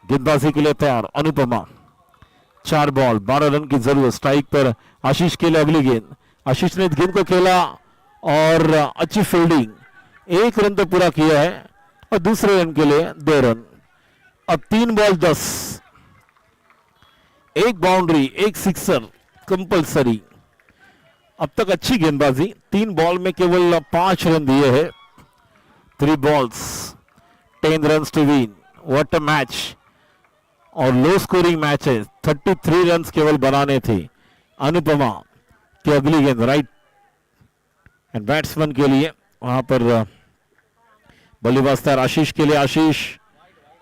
गेंदबाजी के लिए तैयार अनुपमा. 4 बॉल 12 रन की जरूरत. स्ट्राइक पर आशीष के लिए अगली गेंद. आशीष ने इस गेंद को खेला और अच्छी फील्डिंग. 1 रन तो पूरा किया है, और दूसरे रन के लिए 2 रन. अब 3 बॉल 10, 1 बाउंड्री 1 सिक्सर कंपलसरी. अब तक अच्छी गेंदबाजी. 3 बॉल में केवल 5 रन दिए हैं. 3 balls 10 run to win. What a match, और लो स्कोरिंग मैच है. 33 रन केवल बनाने थे. अनुपमा की अगली गेंद राइट, एंड बैट्समैन के लिए वहां पर बल्लेबाज तैयार आशीष के लिए. आशीष,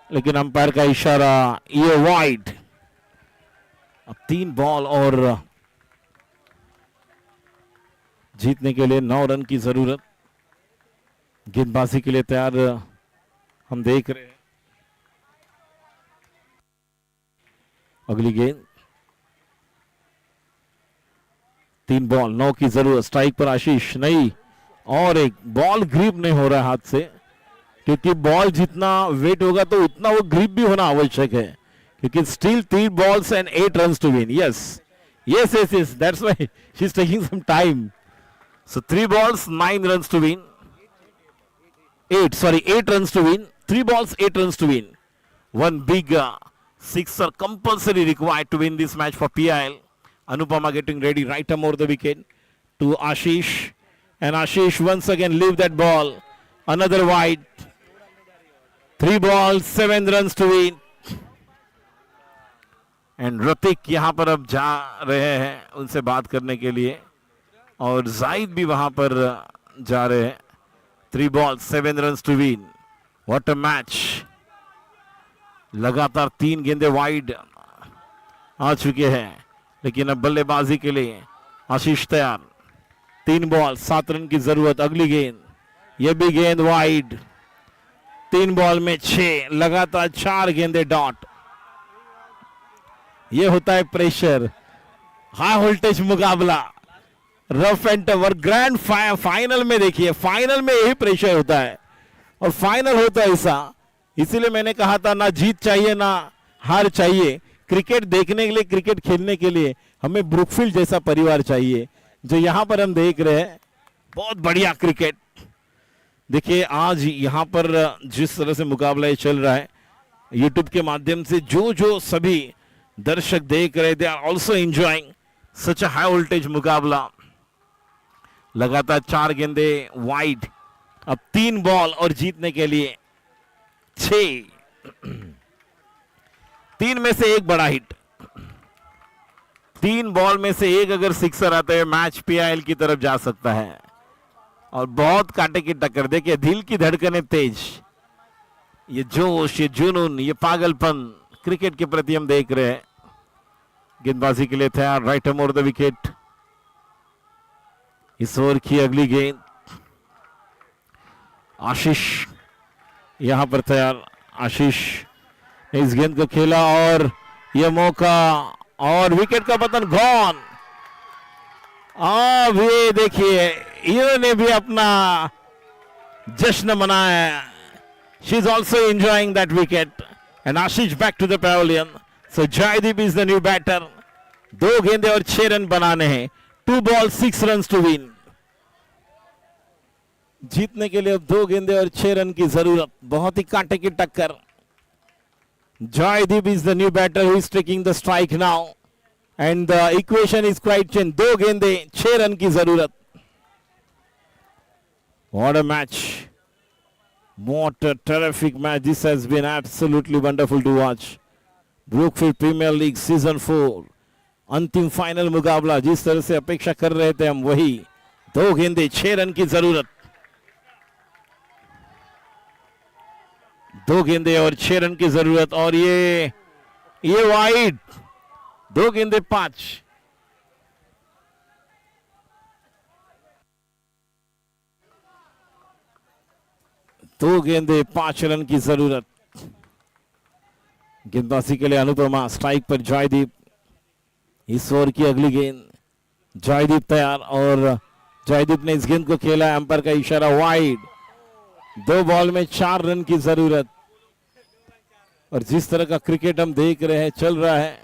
लेकिन अंपायर का इशारा, ये वाइड. अब 3 बॉल और जीतने के लिए 9 रन की जरूरत. गेंदबाजी के लिए तैयार हम देख रहे हैं. अगली गेंद. 3 बॉल 9 की जरूरत. स्ट्राइक पर आशीष नहीं, और एक बॉल ग्रिप नहीं हो रहा है हाथ से, क्योंकि बॉल जितना वेट होगा तो उतना वो ग्रिप भी होना आवश्यक है, क्योंकि still 3 balls and 8 runs to win. Yes, that's why she's taking some time. So 3 balls 9 runs to win. 8 runs to win. 3 balls 8 runs to win. One big sixer compulsory required to win this match for PIL. Anupama getting ready, right arm over the wicket to Ashish, and Ashish once again leave that ball. Another wide. 3 balls 7 runs to win. And Hrithik यहां पर अब जा रहे हैं उनसे बात करने के लिए, और जाहिद भी वहां पर जा रहे हैं. 3 balls 7 runs to win. What a match. लगातार 3 गेंदें वाइड आ चुके हैं, लेकिन अब बल्लेबाजी के लिए आशीष तैयार. 3 बॉल 7 रन की जरूरत. अगली गेंद, यह भी गेंद वाइड. 3 बॉल में 6, लगातार 4 गेंदें डॉट. यह होता है प्रेशर, हाई वोल्टेज मुकाबला, रफ एंड टफ. और ग्रैंड फाइनल में देखिए, फाइनल में यही प्रेशर होता है, और फाइनल होता है ऐसा. इसीलिए मैंने कहा था, ना जीत चाहिए ना हार चाहिए. क्रिकेट देखने के लिए, क्रिकेट खेलने के लिए हमें ब्रुकफील्ड जैसा परिवार चाहिए, जो यहां पर हम देख रहे हैं. बहुत बढ़िया क्रिकेट. देखिए आज यहां पर जिस तरह से मुकाबला ये चल रहा है, यूट्यूब के माध्यम से जो सभी दर्शक देख रहे, they are also enjoying such a high voltage मुकाबला. लगातार 4 गेंदे वाइड. अब 3 बॉल और जीतने के लिए 6. 3 में से 1 बड़ा हिट. 3 बॉल में से 1 अगर सिक्सर आता है, मैच पीआईएल की तरफ जा सकता है. और बहुत कांटे की टक्कर. देखिए दिल की धड़कनें तेज, ये जोश, ये जुनून, ये पागलपन क्रिकेट के प्रति हम देख रहे हैं. गेंदबाजी के लिए तैयार, right arm over the wicket. इस ओवर की अगली गेंद. आशीष यहां पर तैयार. आशीष ने इस गेंद को खेला, और यह मौका, और विकेट का पतन. गॉन. अब ये देखिए, इन्होंने भी अपना जश्न मनाया. She is also enjoying that wicket. And Ashish back to the pavilion. So Jaydeep is the new batter. 2 गेंदे और 6 रन बनाने हैं. 2 balls 6 runs to win. जीतने के लिए अब 2 गेंदे और 6 रन की जरूरत। बहुत ही कांटे की टक्कर। Joydeep is the new batter who is taking the strike now and the equation is quite change. 2 गेंदे 6 रन की जरूरत। What a match. What a terrific match. This has been absolutely wonderful to watch. Brookfield Premier League Season 4 अंतिम final मुकाबला जिस तरह से अपेक्षा कर रहे थे हम, वही 2 गेंदे 6 रन की जरूरत। 2 गेंदे और 6 रन की जरूरत और ये वाइड। 2 गेंदे 5। दो गेंदे 5 रन की जरूरत। गेंदबाजी के लिए अनुपमा, स्ट्राइक पर जॉयदीप। इस ओवर की अगली गेंद। जॉयदीप तैयार और जॉयदीप ने इस गेंद को खेला। एम्पायर का इशारा वाइड। 2 बॉल में 4 रन की जरूरत। और जिस तरह का क्रिकेट हम देख रहे हैं चल रहा है,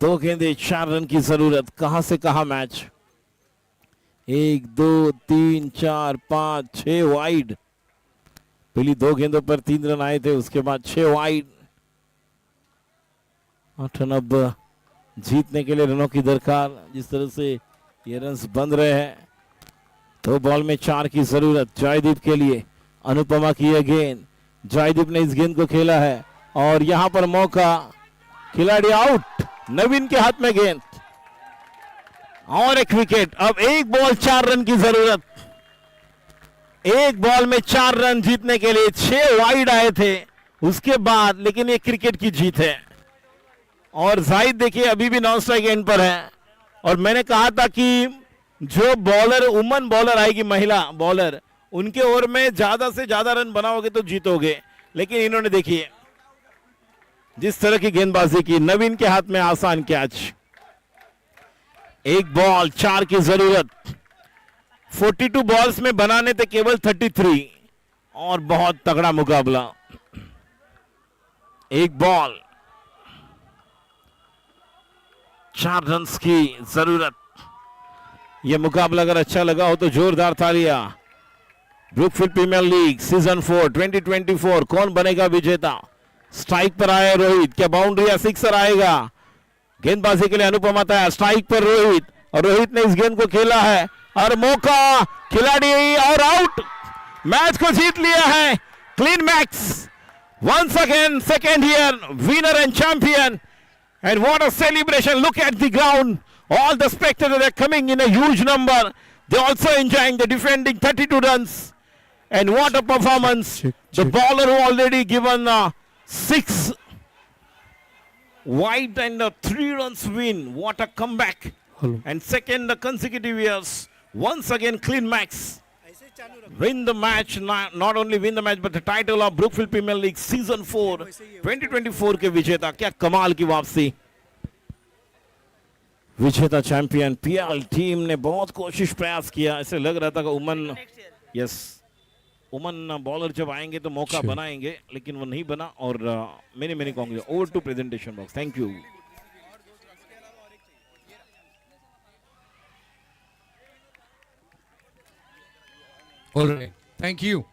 2 गेंदे 4 रन की जरूरत। कहां से कहां मैच। 1 2 3 4 5 6 वाइड। पहली 2 गेंदों पर 3 रन आए थे, उसके बाद 6 वाइड। 8 रन अब जीतने के लिए रनों की दरकार। जिस तरह से ये रन्स बन रहे हैं, 2 बॉल में 4 की जरूरत जॉयदीप के लिए। अनुपमा की यह गेंद। जॉयदीप ने इस गेंद को खेला है और यहां पर मौका। खिलाड़ी आउट। नवीन के हाथ में गेंद और एक विकेट। अब 1 बॉल 4 रन की जरूरत। 1 बॉल में 4 रन जीतने के लिए 6 वाइड आए थे उसके बाद, लेकिन ये क्रिकेट की जीत है। और जाहिद देखिए अभी भी नॉन स्ट्राइक एंड पर है। और मैंने कहा था कि जो बॉलर, वुमन बॉलर आएगी, महिला बॉलर, उनके ओवर में ज्यादा से ज्यादा रन बनाओगे तो जीतोगे। लेकिन इन्होंने देखिए जिस तरह की गेंदबाजी की। नवीन के हाथ में आसान कैच। 1 बॉल 4 की जरूरत। 42 बॉल्स में बनाने थे केवल 33 और बहुत तगड़ा मुकाबला। 1 बॉल 4 रन की जरूरत। यह मुकाबला अगर अच्छा लगा हो तो जोरदार तालियां। ब्रुकफील्ड प्रीमियर लीग सीजन 4 2024 कौन बनेगा विजेता। स्ट्राइक पर आया रोहित। क्या बाउंड्री या सिक्सर आएगा। गेंदबाजी के लिए अनुपमा तैयार। स्ट्राइक पर रोहित और रोहित ने इस गेंद को खेला है और मौका। खिलाड़ी और आउट। मैच को जीत लिया है Clean Max. Once again second year winner and champion. And what a celebration. Look at the ground. All the spectators are coming in a huge number. They also enjoying the defending 32 runs. And what a performance. The bowler who already given 6 wide and 3 runs win. What a comeback. And second consecutive years. Once again clean max. Win the match. Not only win the match but the title of Brookfield Premier League Season 4 2024 के विजेता। क्या कमाल की वापसी। विजेता champion PL team ने बहुत कोशिश प्रयास किया। ऐसे लग रहा था कि उमन बॉलर जब आएंगे तो मौका बनाएंगे, लेकिन वो नहीं बना। और many congrats. Over to presentation box. Thank you. Alright, thank you.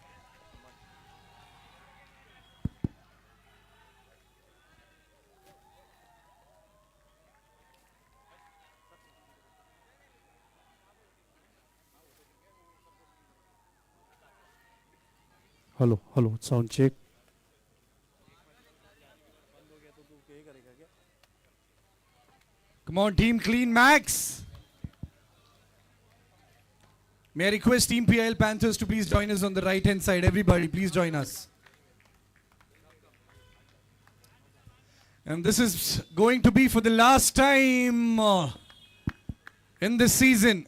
Hello sound check. Come on, team Clean Max. May I request Team PIL Panthers to please join us on the right hand side. Everybody, please join us. And this is going to be for the last time in this season.